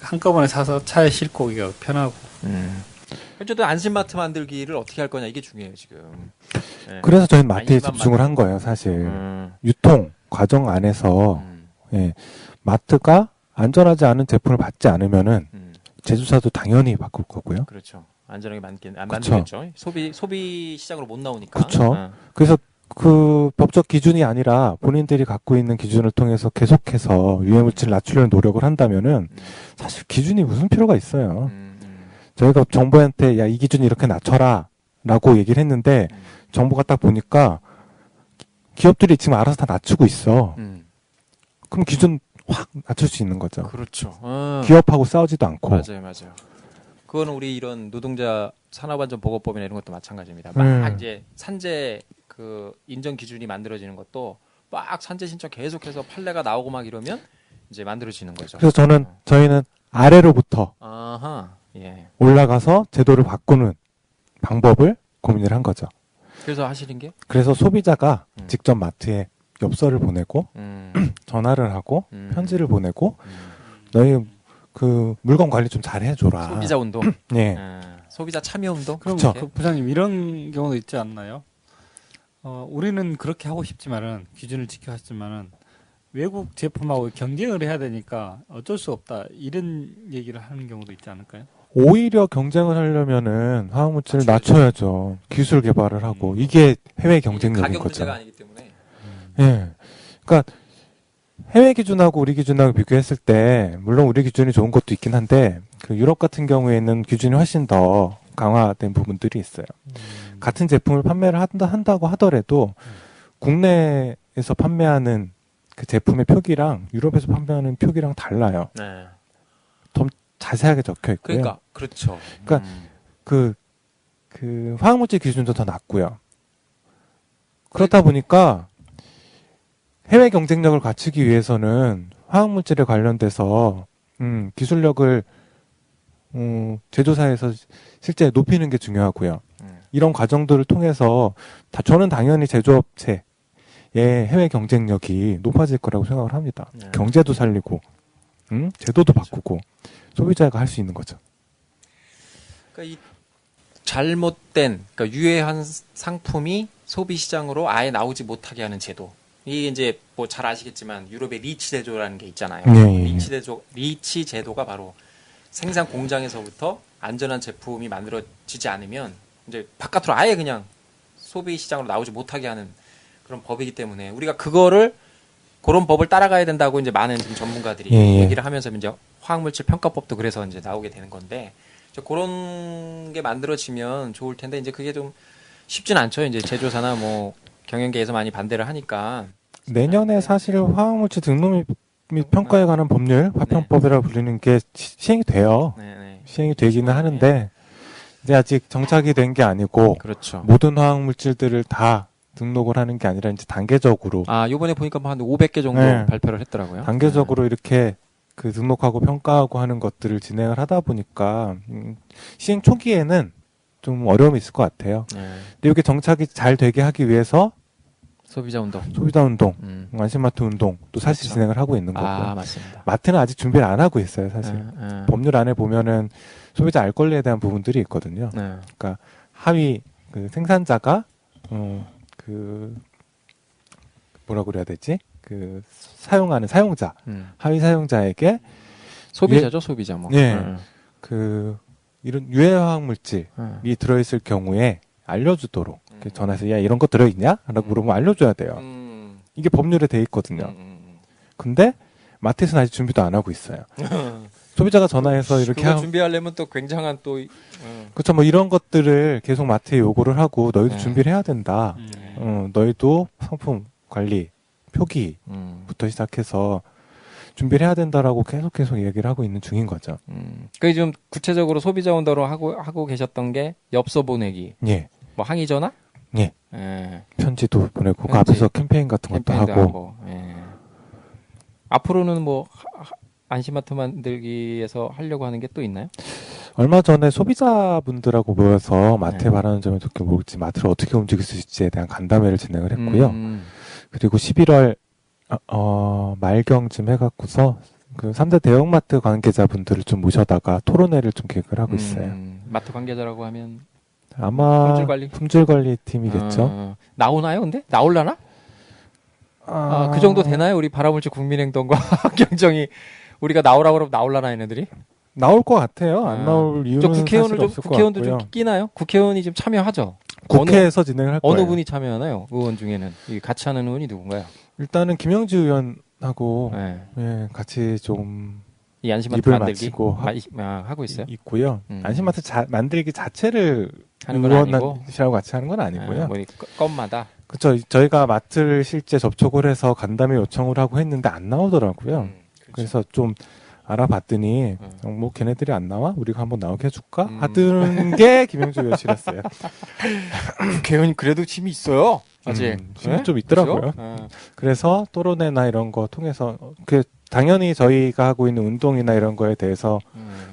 Speaker 4: 한꺼번에 사서 차에 싣고 오기가 편하고.
Speaker 3: 어쨌든 안심마트 만들기를 어떻게 할 거냐 이게 중요해요 지금. 네.
Speaker 5: 그래서 저희는 마트에 집중을 한 거예요 사실. 유통 과정 안에서 예, 마트가 안전하지 않은 제품을 받지 않으면은 제조사도 당연히 바꿀 거고요.
Speaker 3: 그렇죠. 안전하게 만들겠죠. 소비 시장으로 못 나오니까.
Speaker 5: 그렇죠. 그래서 그 법적 기준이 아니라 본인들이 갖고 있는 기준을 통해서 계속해서 유해물질을 낮추려는 노력을 한다면은 사실 기준이 무슨 필요가 있어요. 저희가 정부한테 야, 이 기준 이렇게 낮춰라 라고 얘기를 했는데 정부가 딱 보니까 기업들이 지금 알아서 다 낮추고 있어. 그럼 기준 확 낮출 수 있는 거죠.
Speaker 3: 그렇죠.
Speaker 5: 기업하고 싸우지도 않고.
Speaker 3: 맞아요. 그거는 우리 이런 노동자 산업안전보건법이나 이런 것도 마찬가지입니다. 막 이제 산재 그 인정 기준이 만들어지는 것도 막 산재 신청 계속해서 판례가 나오고 막 이러면 이제 만들어지는 거죠.
Speaker 5: 그래서 저희는 아래로부터
Speaker 3: 예.
Speaker 5: 올라가서 제도를 바꾸는 방법을 고민을 한 거죠.
Speaker 3: 그래서 하시는 게?
Speaker 5: 그래서 소비자가 직접 마트에 엽서를 보내고 전화를 하고 편지를 보내고 너희 그 물건 관리 좀 잘 해줘라.
Speaker 3: 소비자 운동.
Speaker 5: 네.
Speaker 3: 소비자 참여 운동.
Speaker 4: 그럼 그 부장님 이런 경우도 있지 않나요? 우리는 그렇게 하고 싶지만은 기준을 지켜왔지만은 외국 제품하고 경쟁을 해야 되니까 어쩔 수 없다 이런 얘기를 하는 경우도 있지 않을까요?
Speaker 5: 오히려 경쟁을 하려면은 화학물질을 낮춰야죠. 기술 개발을 하고 이게 해외 경쟁력인
Speaker 3: 가격
Speaker 5: 거죠.
Speaker 3: 문제가 아니기 때문에.
Speaker 5: 예. 그러니까 해외 기준하고 우리 기준하고 비교했을 때 물론 우리 기준이 좋은 것도 있긴 한데 그 유럽 같은 경우에는 기준이 훨씬 더 강화된 부분들이 있어요. 같은 제품을 판매를 한다고 하더라도 국내에서 판매하는 그 제품의 표기랑 유럽에서 판매하는 표기랑 달라요.
Speaker 3: 네.
Speaker 5: 더 자세하게 적혀 있고요.
Speaker 3: 그러니까 그렇죠.
Speaker 5: 그러니까 그 화학물질 기준도 더 낮고요. 그렇다 보니까 해외 경쟁력을 갖추기 위해서는 화학물질에 관련돼서 기술력을 제조사에서 실제 높이는 게 중요하고요. 이런 과정들을 통해서 저는 당연히 제조업체의 해외 경쟁력이 높아질 거라고 생각을 합니다.
Speaker 3: 네.
Speaker 5: 경제도 살리고 제도도 바꾸고 소비자가 할 수 있는 거죠.
Speaker 3: 그러니까 이 잘못된 그러니까 유해한 상품이 소비 시장으로 아예 나오지 못하게 하는 제도. 이게 이제 뭐 잘 아시겠지만 유럽의 리치 제도라는 게 있잖아요.
Speaker 5: 네.
Speaker 3: 리치 제도가 바로 생산 공장에서부터 안전한 제품이 만들어지지 않으면 이제 바깥으로 아예 그냥 소비 시장으로 나오지 못하게 하는 그런 법이기 때문에 우리가 그런 법을 따라가야 된다고 이제 많은 지금 전문가들이 얘기를 하면서 이제 화학물질 평가법도 그래서 이제 나오게 되는 건데 그런 게 만들어지면 좋을 텐데 이제 그게 좀 쉽진 않죠. 이제 제조사나 뭐 경영계에서 많이 반대를 하니까
Speaker 5: 내년에 사실 화학물질 등록 및 평가에 관한 법률 화평법이라고 불리는 게 시행이 돼요.
Speaker 3: 네.
Speaker 5: 시행이 되기는 하는데 이제 아직 정착이 된 게 아니고
Speaker 3: 그렇죠.
Speaker 5: 모든 화학물질들을 다 등록을 하는 게 아니라 이제 단계적으로
Speaker 3: 요번에 보니까 뭐 한 500개 정도
Speaker 5: 네.
Speaker 3: 발표를 했더라고요.
Speaker 5: 단계적으로 이렇게 그 등록하고 평가하고 하는 것들을 진행을 하다 보니까 시행 초기에는 좀 어려움이 있을 것 같아요.
Speaker 3: 네.
Speaker 5: 근데 이게 정착이 잘 되게 하기 위해서
Speaker 3: 소비자 운동.
Speaker 5: 안심마트 운동도 사실
Speaker 3: 그렇죠.
Speaker 5: 진행을 하고 있는 거고.
Speaker 3: 맞습니다.
Speaker 5: 마트는 아직 준비를 안 하고 있어요, 사실. 법률 안에 보면은 소비자 알 권리에 대한 부분들이 있거든요. 그러니까 하위 그 생산자가 뭐라고 그래야 되지? 그 사용하는 사용자, 하위 사용자에게
Speaker 3: 소비자죠, 소비자 뭐.
Speaker 5: 그 이런 유해화학 물질이 들어있을 경우에 알려주도록 전화해서 야 이런 거 들어있냐? 라고 물어보면 알려줘야 돼요. 이게 법률에 돼 있거든요. 근데 마트에서는 아직 준비도 안 하고 있어요. 소비자가 전화해서 이렇게
Speaker 3: 준비하려면 또 굉장한 또
Speaker 5: 그렇죠. 뭐 이런 것들을 계속 마트에 요구를 하고 너희도 준비를 해야 된다. 너희도 상품 관리, 표기부터 시작해서 준비를 해야 된다라고 계속 얘기를 하고 있는 중인 거죠.
Speaker 3: 그 좀 구체적으로 소비자 운동으로 하고 계셨던 게 엽서 보내기, 뭐 항의 전화,
Speaker 5: 편지도 보내고 그 앞에서 캠페인 같은 것도 하고.
Speaker 3: 앞으로는 뭐 안심마트 만들기에서 하려고 하는 게 또 있나요?
Speaker 5: 얼마 전에 소비자분들하고 모여서 마트에 바라는 점이 어떻게 모를지 마트를 어떻게 움직일 수 있을지에 대한 간담회를 진행을 했고요. 그리고 11월 말경쯤 해갖고서 그 3대 대형마트 관계자분들을 좀 모셔다가 토론회를 좀 계획을 하고 있어요.
Speaker 3: 마트 관계자라고 하면
Speaker 5: 아마 품질관리 팀이겠죠.
Speaker 3: 나오나요? 근데 나올라나? 그 정도 되나요? 우리 바라물질 국민행동과 환경정이 우리가 나오라고 그러면 나올라나 얘네들이?
Speaker 5: 나올 것 같아요. 안 나올 이유는 사실 없을 것 같고요.
Speaker 3: 국회의원도 좀 끼나요? 국회의원이 좀 참여하죠?
Speaker 5: 국회에서 진행을 할 거예요.
Speaker 3: 어느 분이 참여하나요? 의원 중에는. 같이 하는 의원이 누군가요?
Speaker 5: 일단은 김영지 의원하고 같이 좀
Speaker 3: 이 안심마트
Speaker 5: 입을
Speaker 3: 만들기 하고 있어요?
Speaker 5: 있고요. 안심마트 만들기 자체를
Speaker 3: 하는 건 아니고
Speaker 5: 의원이라고 같이 하는 건 아니고요.
Speaker 3: 뭐 건마다.
Speaker 5: 그렇죠. 저희가 마트를 실제 접촉을 해서 간담회 요청을 하고 했는데 안 나오더라고요. 그래서 좀 알아봤더니 뭐 걔네들이 안 나와? 우리가 한번 나오게 해줄까? 하던 게 김영주 의원실이었어요.
Speaker 3: 국회의원이 그래도 힘이 있어요. 아직
Speaker 5: 힘이 좀 있더라고요. 그래서 토론회나 이런 거 통해서 당연히 저희가 하고 있는 운동이나 이런 거에 대해서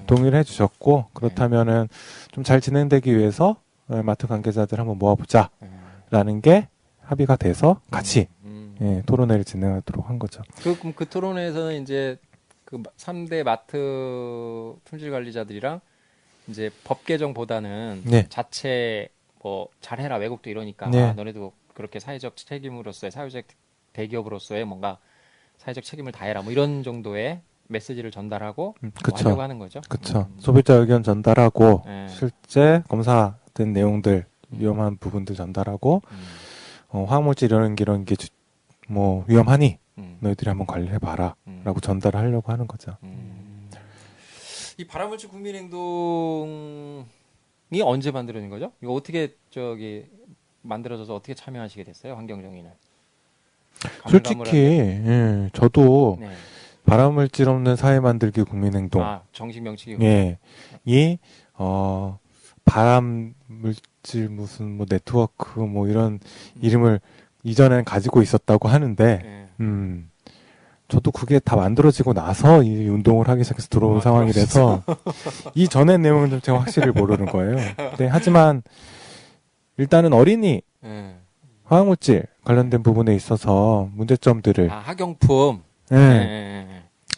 Speaker 5: 동의를 해주셨고 그렇다면은 좀 잘 진행되기 위해서 마트 관계자들 한번 모아보자라는 게 합의가 돼서 같이 토론회를 진행하도록 한 거죠.
Speaker 3: 그럼 그 토론회에서는 이제 그 3대 마트 품질 관리자들이랑 이제 법 개정보다는 자체 뭐 잘해라 외국도 이러니까 너네도 그렇게 사회적 책임으로서의 사회적 대기업으로서의 뭔가 사회적 책임을 다해라 뭐 이런 정도의 메시지를 전달하고 뭐 하려고 하는 거죠.
Speaker 5: 그렇죠. 소비자 의견 전달하고 실제 검사된 내용들 위험한 부분들 전달하고 화학물질 이런 게 뭐 위험하니 너희들이 한번 관리해봐라 라고 전달을 하려고 하는 거죠.
Speaker 3: 이 발암물질 국민행동이 언제 만들어진 거죠? 이거 어떻게 만들어져서 어떻게 참여하시게 됐어요? 환경정의는.
Speaker 5: 솔직히 저도 발암물질 없는 사회 만들기 국민행동
Speaker 3: 정식 명칭이
Speaker 5: 이 발암물질 무슨 뭐 네트워크 뭐 이런 이름을 이전엔 가지고 있었다고 하는데 저도 그게 다 만들어지고 나서 이 운동을 하기 시작해서 들어온 상황이라서 이 전의 내용은 좀 제가 확실히 모르는 거예요. 네, 하지만 일단은 어린이 화학물질 관련된 부분에 있어서 문제점들을
Speaker 3: 학용품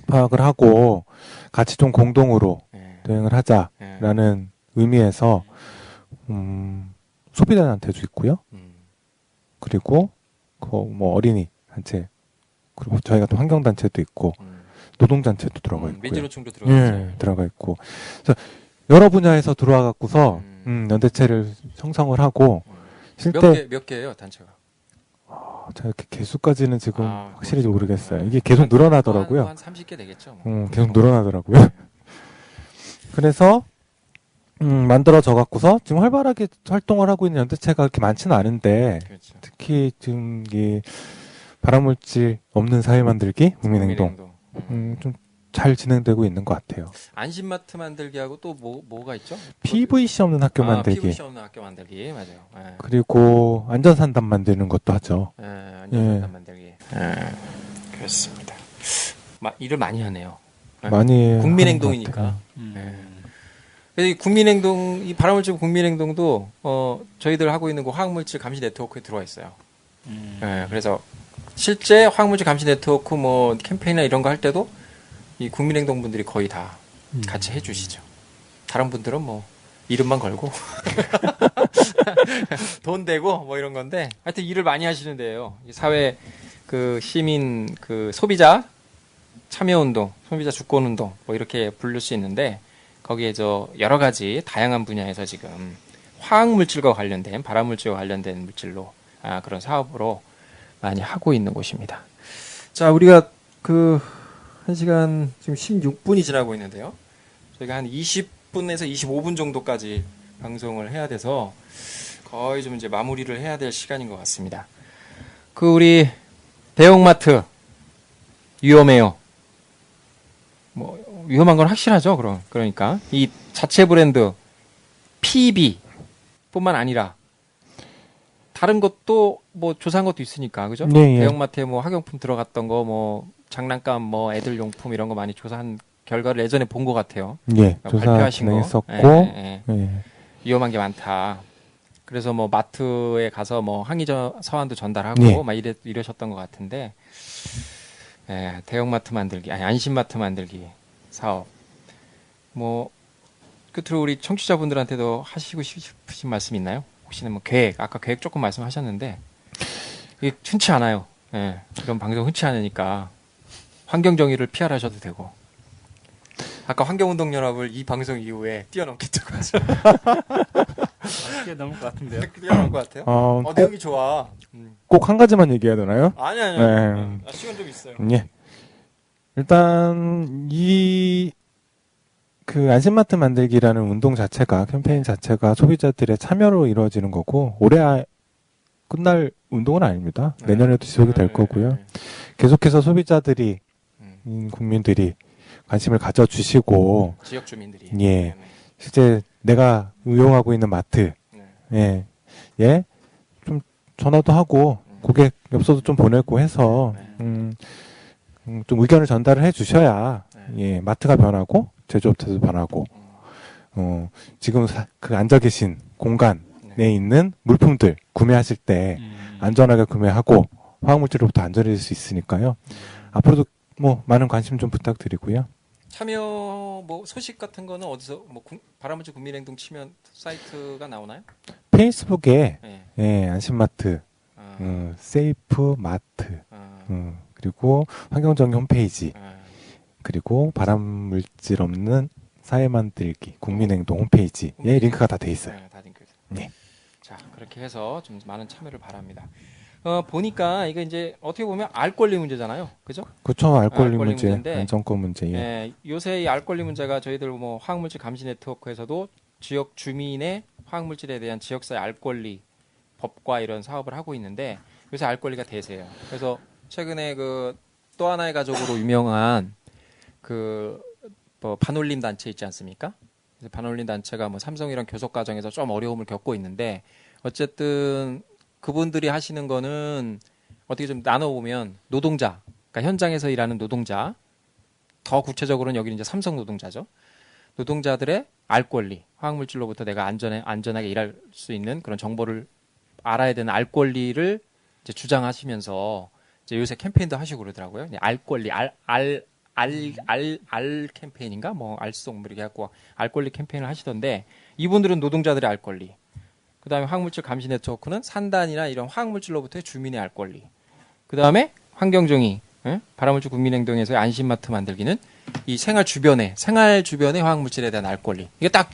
Speaker 5: 파악을 하고 같이 좀 공동으로 대응을 하자라는 의미에서 소비자단체도 있고요. 그리고 뭐 어린이 단체 그리고 저희가 또 환경단체도 있고 노동단체도 들어가 있고요.
Speaker 3: 민주노총도 들어가
Speaker 5: 있고 그래서 여러 분야에서 들어와 갖고서 연대체를 형성을 하고 실제
Speaker 3: 몇 개예요 단체가?
Speaker 5: 제가 이렇게 개수까지는 지금 확실히 모르겠어요. 이게 계속 늘어나더라고요.
Speaker 3: 한 30개 되겠죠.
Speaker 5: 계속 늘어나더라고요. 그래서 만들어져 갖고서 지금 활발하게 활동을 하고 있는 연대체가 그렇게 많지는 않은데 특히 지금 이 발암물질 없는 사회 만들기 국민행동 좀 잘 진행되고 있는 것 같아요.
Speaker 3: 안심마트 만들기하고 또 뭐가 있죠?
Speaker 5: PVC 없는 학교 만들기.
Speaker 3: PVC 없는 학교 만들기 맞아요.
Speaker 5: 그리고 안전산단 만드는 것도 하죠.
Speaker 3: 안전산단 만들기. 그렇습니다. 일을 많이 하네요.
Speaker 5: 많이
Speaker 3: 국민행동이니까. 이 국민행동, 이 발암물질 국민행동도 저희들 하고 있는 그 화학물질 감시 네트워크에 들어와 있어요. 예, 그래서 실제 화학물질 감시 네트워크 뭐 캠페인이나 이런 거 할 때도 이 국민행동 분들이 거의 다 같이 해주시죠. 다른 분들은 뭐 이름만 걸고 돈 대고 뭐 이런 건데 하여튼 일을 많이 하시는데요. 사회 그 시민 그 소비자 참여운동, 소비자 주권운동 뭐 이렇게 부를 수 있는데 거기에 저 여러 가지 다양한 분야에서 지금 화학물질과 관련된 발암물질과 관련된 물질로 그런 사업으로 많이 하고 있는 곳입니다. 자, 우리가 그 1시간 지금 16분이 지나고 있는데요. 저희가 한 20분에서 25분 정도까지 방송을 해야 돼서 거의 좀 이제 마무리를 해야 될 시간인 것 같습니다. 그 우리 대형마트 위험해요. 뭐 위험한 건 확실하죠. 그러니까 이 자체 브랜드 PB 뿐만 아니라 다른 것도 뭐 조사한 것도 있으니까 그죠?
Speaker 5: 네, 예.
Speaker 3: 대형마트에 뭐 학용품 들어갔던 거 뭐 장난감 뭐 애들 용품 이런 거 많이 조사한 결과를 예전에 본 것 같아요.
Speaker 5: 예,
Speaker 3: 그러니까
Speaker 5: 조사
Speaker 3: 발표하신
Speaker 5: 진행했었고
Speaker 3: 예.
Speaker 5: 예.
Speaker 3: 위험한 게 많다. 그래서 뭐 마트에 가서 뭐 항의 서한도 전달하고
Speaker 5: 예.
Speaker 3: 막 이러셨던 것 같은데 대형마트 만들기, 안심마트 만들기 사업. 뭐 끝으로 우리 청취자분들한테도 하시고 싶으신 말씀 있나요? 혹시나 뭐 아까 계획 조금 말씀하셨는데 이게 흔치 않아요. 예, 이런 방송 흔치 않으니까 환경 정의를 PR하셔도 되고. 아까 환경운동연합을 이 방송 이후에 뛰어넘겠다고 하죠.
Speaker 4: 뛰어넘을 것 같은데요.
Speaker 3: 뛰어넘을 것 같아요. 내용이 좋아.
Speaker 5: 꼭 한 가지만 얘기해야 되나요?
Speaker 3: 아니.
Speaker 5: 네.
Speaker 3: 시간 좀 있어요.
Speaker 5: 예. 일단 그 안심마트 만들기라는 운동 자체가 캠페인 자체가 소비자들의 참여로 이루어지는 거고 올해 끝날 운동은 아닙니다. 내년에도 지속이 될 거고요. 계속해서 소비자들이 국민들이 관심을 가져주시고
Speaker 3: 지역 주민들이
Speaker 5: 예 실제 내가 의용하고 있는 마트 좀 전화도 하고 고객 엽서도 좀 보내고 해서 좀 의견을 전달을 해주셔야 예 마트가 변하고 제조업체도 변하고 지금 그 앉아 계신 공간에 있는 물품들 구매하실 때 안전하게 구매하고 화학물질로부터 안전해질 수 있으니까요. 앞으로도 뭐 많은 관심 좀 부탁드리고요.
Speaker 3: 참여 뭐 소식 같은 거는 어디서 뭐 발암물질 국민행동 치면 사이트가 나오나요?
Speaker 5: 페이스북에 예, 안심마트, 세이프 마트, 그리고 환경정의 홈페이지, 그리고 발암물질 없는 사회 만들기 국민행동 홈페이지에 링크가 다 돼 있어요.
Speaker 3: 다 링크.
Speaker 5: 네.
Speaker 3: 자, 그렇게 해서 좀 많은 참여를 바랍니다. 보니까 이거 이제 어떻게 보면 알 권리 문제잖아요. 그죠?
Speaker 5: 그렇죠. 알 권리 문제,
Speaker 3: 문제인데,
Speaker 5: 안전권 문제. 예.
Speaker 3: 요새 이 알 권리 문제가 저희들 뭐 화학물질 감시 네트워크에서도 지역 주민의 화학물질에 대한 지역사회 알 권리 법과 이런 사업을 하고 있는데 요새 알 권리가 대세예요. 그래서 최근에 그 또 하나의 가족으로 유명한 그 뭐 반올림 단체 있지 않습니까? 그래서 반올림 단체가 뭐 삼성이랑 교섭 과정에서 좀 어려움을 겪고 있는데 어쨌든 그분들이 하시는 거는 어떻게 좀 나눠보면 노동자, 그러니까 현장에서 일하는 노동자, 더 구체적으로는 여기는 이제 삼성 노동자죠. 노동자들의 알 권리, 화학물질로부터 내가 안전하게 일할 수 있는 그런 정보를 알아야 되는 알 권리를 이제 주장하시면서 이제 요새 캠페인도 하시고 그러더라고요. 알 권리, 알 캠페인인가? 뭐 알송 뭐 이렇게 해갖고 알 권리 캠페인을 하시던데 이분들은 노동자들의 알 권리. 그 다음에 화학물질 감시 네트워크는 산단이나 이런 화학물질로부터의 주민의 알 권리. 그 다음에 환경정의, 발암물질 국민행동에서의 안심마트 만들기는 이 생활 주변의 화학물질에 대한 알 권리. 이게 딱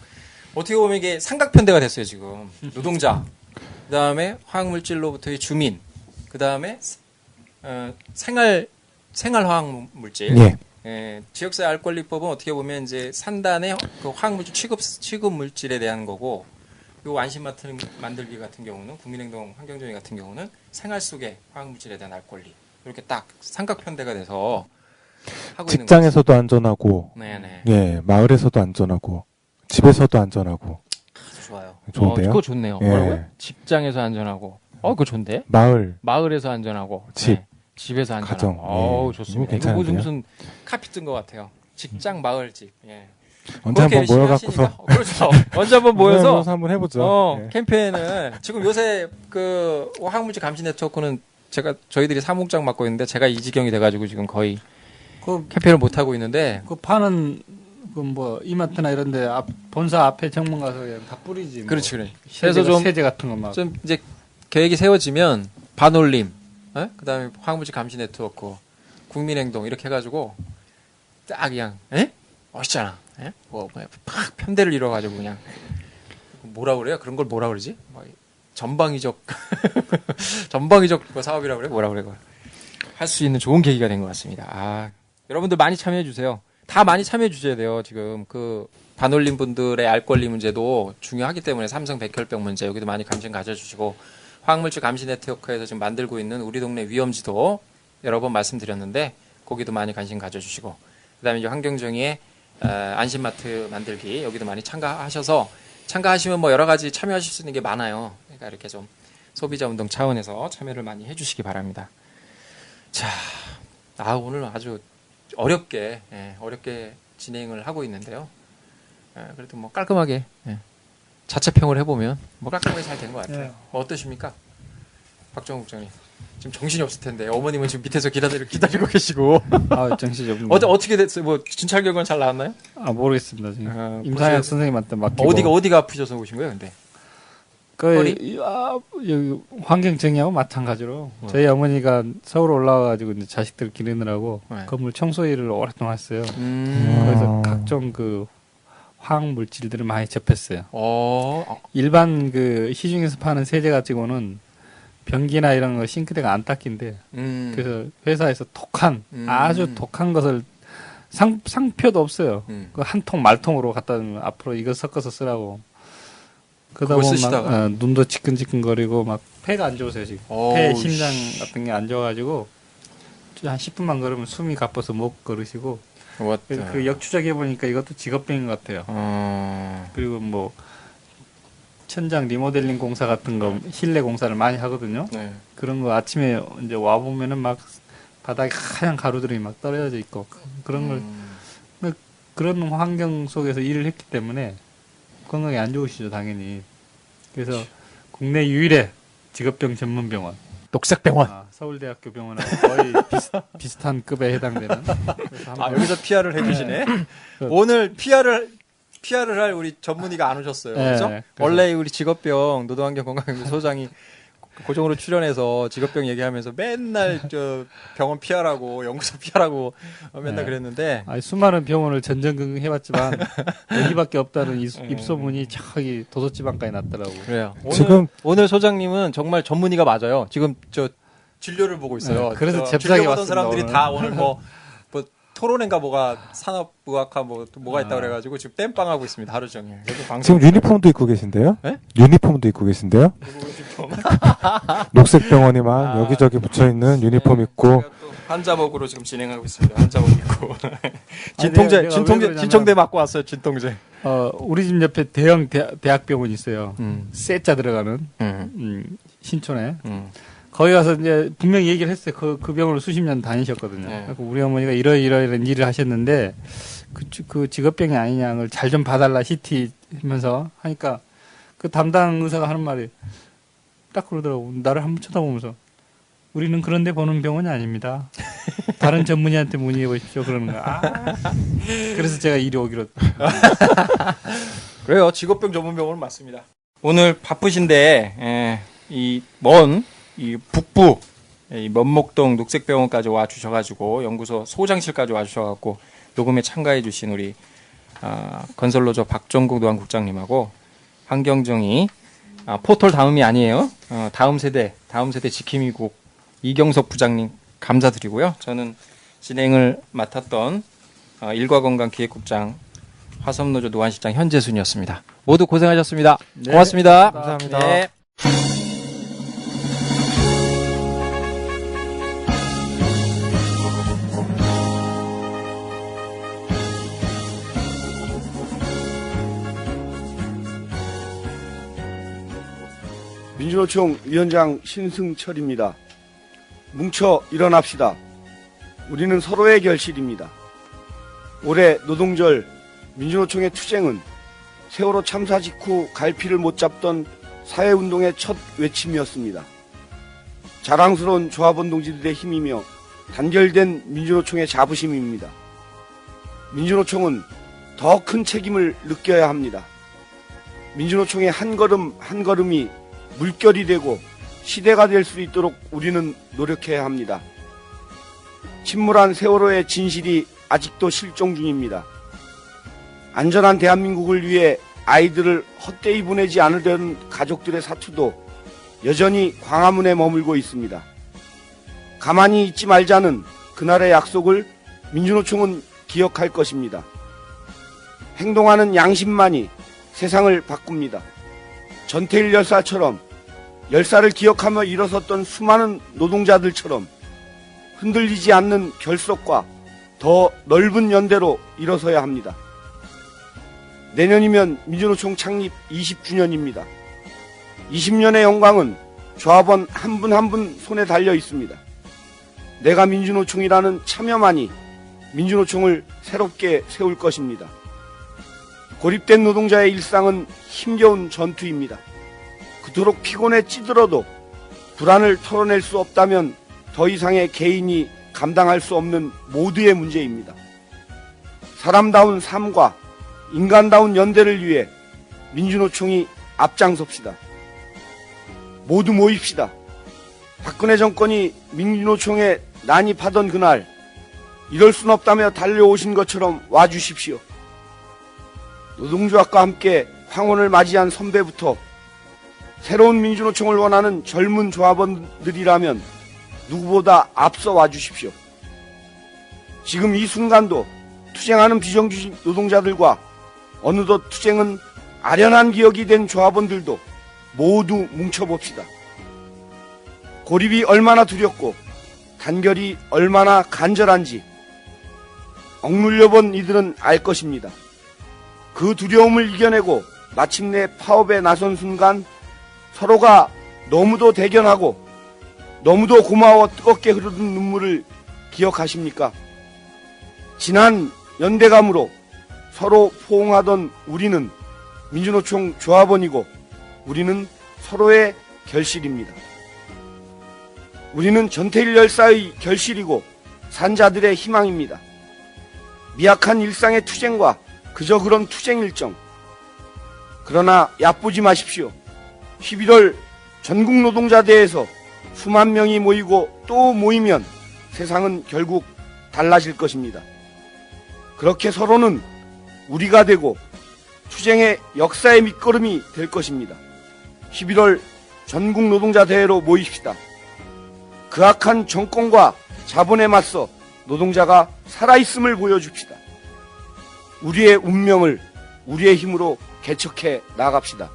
Speaker 3: 어떻게 보면 이게 삼각편대가 됐어요 지금. 노동자, 그 다음에 화학물질로부터의 주민, 그 다음에 생활 화학물질. 지역사회 알 권리법은 어떻게 보면 이제 산단의 그 화학물질 취급 물질에 대한 거고. 요 안심마트 만들기 같은 경우는 국민행동 환경정의 같은 경우는 생활 속의 화학물질에 대한 알 권리 이렇게 딱 삼각편대가 돼서 하고
Speaker 5: 직장에서도 안전하고 예 마을에서도 안전하고 집에서도 안전하고
Speaker 3: 아주 좋아요.
Speaker 5: 좋은데요?
Speaker 3: 그거 좋네요.
Speaker 5: 예.
Speaker 3: 뭐라고요? 직장에서 안전하고 그거 좋은데? 마을에서 안전하고 집에서 안전하고
Speaker 5: 가정.
Speaker 3: 좋습니다.
Speaker 5: 괜찮은데요?
Speaker 3: 이거 무슨 카피 뜬 것 같아요. 직장 마을 집. 예.
Speaker 5: 언제 한번 모여갖고서
Speaker 3: 그렇죠. 언제 한번 모여서
Speaker 5: 한번 해보죠. 네.
Speaker 3: 캠페인을 지금 요새 그 화학물질 감시 네트워크는 저희들이 사무국장 맡고 있는데 제가 이 지경이 돼가지고 지금 거의 캠페인을 못 하고 있는데
Speaker 4: 그 파는 그 뭐 이마트나 이런데 본사 앞에 정문 가서 그냥 다 뿌리지.
Speaker 3: 그렇지, 그래.
Speaker 4: 그래서 좀 세제 같은 거 막
Speaker 3: 좀 이제 계획이 세워지면 반올림, 그다음에 화학물질 감시 네트워크, 국민행동 이렇게 해가지고 딱 그냥 멋있잖아. 팍 편대를 이뤄가지고 그냥 뭐라 그래요? 그런 걸 뭐라 그러지? 전방위적 사업이라고 그래? 뭐라 그래? 할 수 있는 좋은 계기가 된 것 같습니다. 여러분들 많이 참여해 주세요. 다 많이 참여해 주셔야 돼요. 지금 그 반올림 분들의 알 권리 문제도 중요하기 때문에 삼성 백혈병 문제 여기도 많이 관심 가져주시고 화학물질 감시 네트워크에서 지금 만들고 있는 우리 동네 위험지도 여러 번 말씀드렸는데 거기도 많이 관심 가져주시고 그다음에 이제 환경정의의 안심마트 만들기 여기도 많이 참가하시면 뭐 여러 가지 참여하실 수 있는 게 많아요. 그러니까 이렇게 좀 소비자 운동 차원에서 참여를 많이 해주시기 바랍니다. 자, 오늘 아주 어렵게 진행을 하고 있는데요. 그래도 뭐 깔끔하게 자체평을 해보면 뭐 깔끔하게 잘 된 것 같아요.
Speaker 4: 네.
Speaker 3: 어떠십니까? 박정우 국장님. 지금 정신이 없을 텐데 어머님은 지금 밑에서 기다리고 계시고.
Speaker 4: 정신이 없네.
Speaker 3: 어떻게 됐어요? 뭐 진찰 결과는 잘 나왔나요?
Speaker 4: 모르겠습니다. 지금 임상혁 선생님한테 맡기고.
Speaker 3: 어디가 아프셔서 오신 거예요, 근데?
Speaker 4: 여기 환경정의하고 마찬가지로 저희 어머니가 서울 올라와가지고 이제 자식들 기르느라고 건물 청소 일을 오랫동안 했어요. 그래서 각종 그 화학 물질들을 많이 접했어요. 일반 그 시중에서 파는 세제 가지고는 변기나 이런 거 싱크대가 안 닦인데 그래서 회사에서 아주 독한 것을 상표도 없어요. 그 한 통 말통으로 갖다 주면 앞으로 이거 섞어서 쓰라고. 그러다 보면 막 눈도 지끈지끈거리고 막 폐가 안 좋으세요 지금. 폐 심장 같은 게 안 좋아가지고 한 10분만 걸으면 숨이 가빠서 못 걸으시고. 그 역추적해 보니까 이것도 직업병인 것 같아요. 그리고 뭐 천장 리모델링 공사 같은 거 실내 공사를 많이 하거든요. 네. 그런 거 아침에 이제 와 보면은 막 바닥에 하얀 가루들이 막 떨어져 있고 그런 걸 그런 환경 속에서 일을 했기 때문에 건강에 안 좋으시죠 당연히. 그래서 국내 유일의 직업병 전문 병원
Speaker 3: 녹색병원.
Speaker 4: 서울대학교 병원하고 거의 비슷한 급에 해당되는.
Speaker 3: 여기서 PR을 해주시네. 오늘 PR을 할 우리 전문의가 안 오셨어요. 그렇죠? 원래 우리 직업병 노동환경건강연구소장이 고정으로 출연해서 직업병 얘기하면서 맨날 저 병원 PR하고 연구소 PR하고 맨날 그랬는데
Speaker 4: 수많은 병원을 전전긍긍 해봤지만 여기밖에 없다는 입소문이 저기 도서지방까지 났더라고.
Speaker 3: 그래요. 오늘 소장님은 정말 전문의가 맞아요. 지금 저 진료를 보고 있어요.
Speaker 4: 그래서 잽싸게
Speaker 3: 왔던 사람들이 다 오늘 뭐 토론인가 뭐가 산업의학과 뭐가 있다 그래가지고 지금 땜빵하고 있습니다 하루 종일.
Speaker 5: 지금 유니폼도 입고 계신데요?
Speaker 3: 네?
Speaker 5: 유니폼도 입고 계신데요? 녹색병원이 막 여기저기 붙여 있는 유니폼 입고
Speaker 3: 환자복으로 지금 진행하고 있습니다. 환자복 입고 진통제 맞고 왔어요. 진통제.
Speaker 4: 우리 집 옆에 대형 대학병원이 있어요. 세자 들어가는 신촌에. 거기 가서 이제 분명히 얘기를 했어요. 그 병원을 수십 년 다니셨거든요. 그래서 우리 어머니가 이런 일을 하셨는데 그 직업병이 아니냐, 걸 잘 좀 봐달라 CT 하면서 하니까 그 담당 의사가 하는 말이 딱 그러더라고. 나를 한번 쳐다보면서 우리는 그런데 보는 병원이 아닙니다. 다른 전문의한테 문의해 보십시오. 그러는 거야. 그래서 제가 이리 오기로.
Speaker 3: 그래요. 직업병 전문 병원은 맞습니다. 오늘 바쁘신데 이 북부 이 면목동 녹색병원까지 와주셔가지고 연구소 소장실까지 와주셔가지고 녹음에 참가해주신 우리 건설노조 박종국 노안국장님하고 환경정의 포털 다음이 아니에요. 다음 세대 지킴이국 이경석 부장님 감사드리고요. 저는 진행을 맡았던 일과건강기획국장 화섬노조 노안실장 현재순이었습니다. 모두 고생하셨습니다. 네, 고맙습니다.
Speaker 5: 감사합니다.
Speaker 3: 네.
Speaker 7: 민주노총 위원장 신승철입니다. 뭉쳐 일어납시다. 우리는 서로의 결실입니다. 올해 노동절 민주노총의 투쟁은 세월호 참사 직후 갈피를 못 잡던 사회운동의 첫 외침이었습니다. 자랑스러운 조합원 동지들의 힘이며 단결된 민주노총의 자부심입니다. 민주노총은 더 큰 책임을 느껴야 합니다. 민주노총의 한 걸음 한 걸음이 물결이 되고 시대가 될 수 있도록 우리는 노력해야 합니다. 침몰한 세월호의 진실이 아직도 실종 중입니다. 안전한 대한민국을 위해 아이들을 헛되이 보내지 않으려는 가족들의 사투도 여전히 광화문에 머물고 있습니다. 가만히 있지 말자는 그날의 약속을 민주노총은 기억할 것입니다. 행동하는 양심만이 세상을 바꿉니다. 전태일 열사처럼 열사를 기억하며 일어섰던 수많은 노동자들처럼 흔들리지 않는 결속과 더 넓은 연대로 일어서야 합니다. 내년이면 민주노총 창립 20주년입니다. 20년의 영광은 조합원 한 분 한 분 손에 달려 있습니다. 내가 민주노총이라는 참여만이 민주노총을 새롭게 세울 것입니다. 고립된 노동자의 일상은 힘겨운 전투입니다. 그토록 피곤에 찌들어도 불안을 털어낼 수 없다면 더 이상의 개인이 감당할 수 없는 모두의 문제입니다. 사람다운 삶과 인간다운 연대를 위해 민주노총이 앞장섭시다. 모두 모입시다. 박근혜 정권이 민주노총에 난입하던 그날 이럴 순 없다며 달려오신 것처럼 와주십시오. 노동조합과 함께 황혼을 맞이한 선배부터 새로운 민주노총을 원하는 젊은 조합원들이라면 누구보다 앞서 와주십시오. 지금 이 순간도 투쟁하는 비정규직 노동자들과 어느덧 투쟁은 아련한 기억이 된 조합원들도 모두 뭉쳐봅시다. 고립이 얼마나 두렵고 단결이 얼마나 간절한지 억눌려본 이들은 알 것입니다. 그 두려움을 이겨내고 마침내 파업에 나선 순간 서로가 너무도 대견하고 너무도 고마워 뜨겁게 흐르는 눈물을 기억하십니까? 지난 연대감으로 서로 포옹하던 우리는 민주노총 조합원이고 우리는 서로의 결실입니다. 우리는 전태일 열사의 결실이고 산자들의 희망입니다. 미약한 일상의 투쟁과 그저 그런 투쟁 일정. 그러나 얕보지 마십시오. 11월 전국 노동자대회에서 수만 명이 모이고 또 모이면 세상은 결국 달라질 것입니다. 그렇게 서로는 우리가 되고 투쟁의 역사의 밑거름이 될 것입니다. 11월 전국 노동자대회로 모입시다. 그 악한 정권과 자본에 맞서 노동자가 살아있음을 보여줍시다. 우리의 운명을 우리의 힘으로 개척해 나갑시다.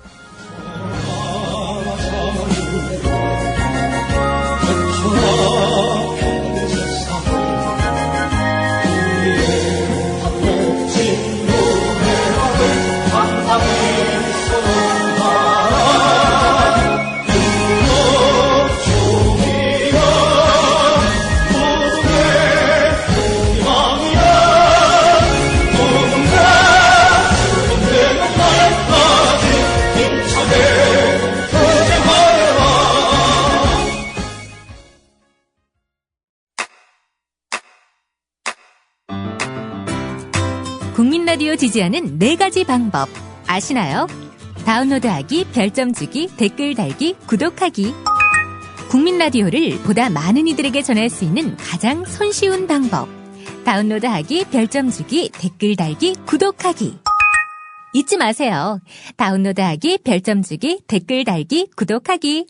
Speaker 8: 국민라디오 지지하는 4가지 방법 아시나요? 다운로드하기, 별점 주기, 댓글 달기, 구독하기. 국민라디오를 보다 많은 이들에게 전할 수 있는 가장 손쉬운 방법. 다운로드하기, 별점 주기, 댓글 달기, 구독하기. 잊지 마세요. 다운로드하기, 별점 주기, 댓글 달기, 구독하기.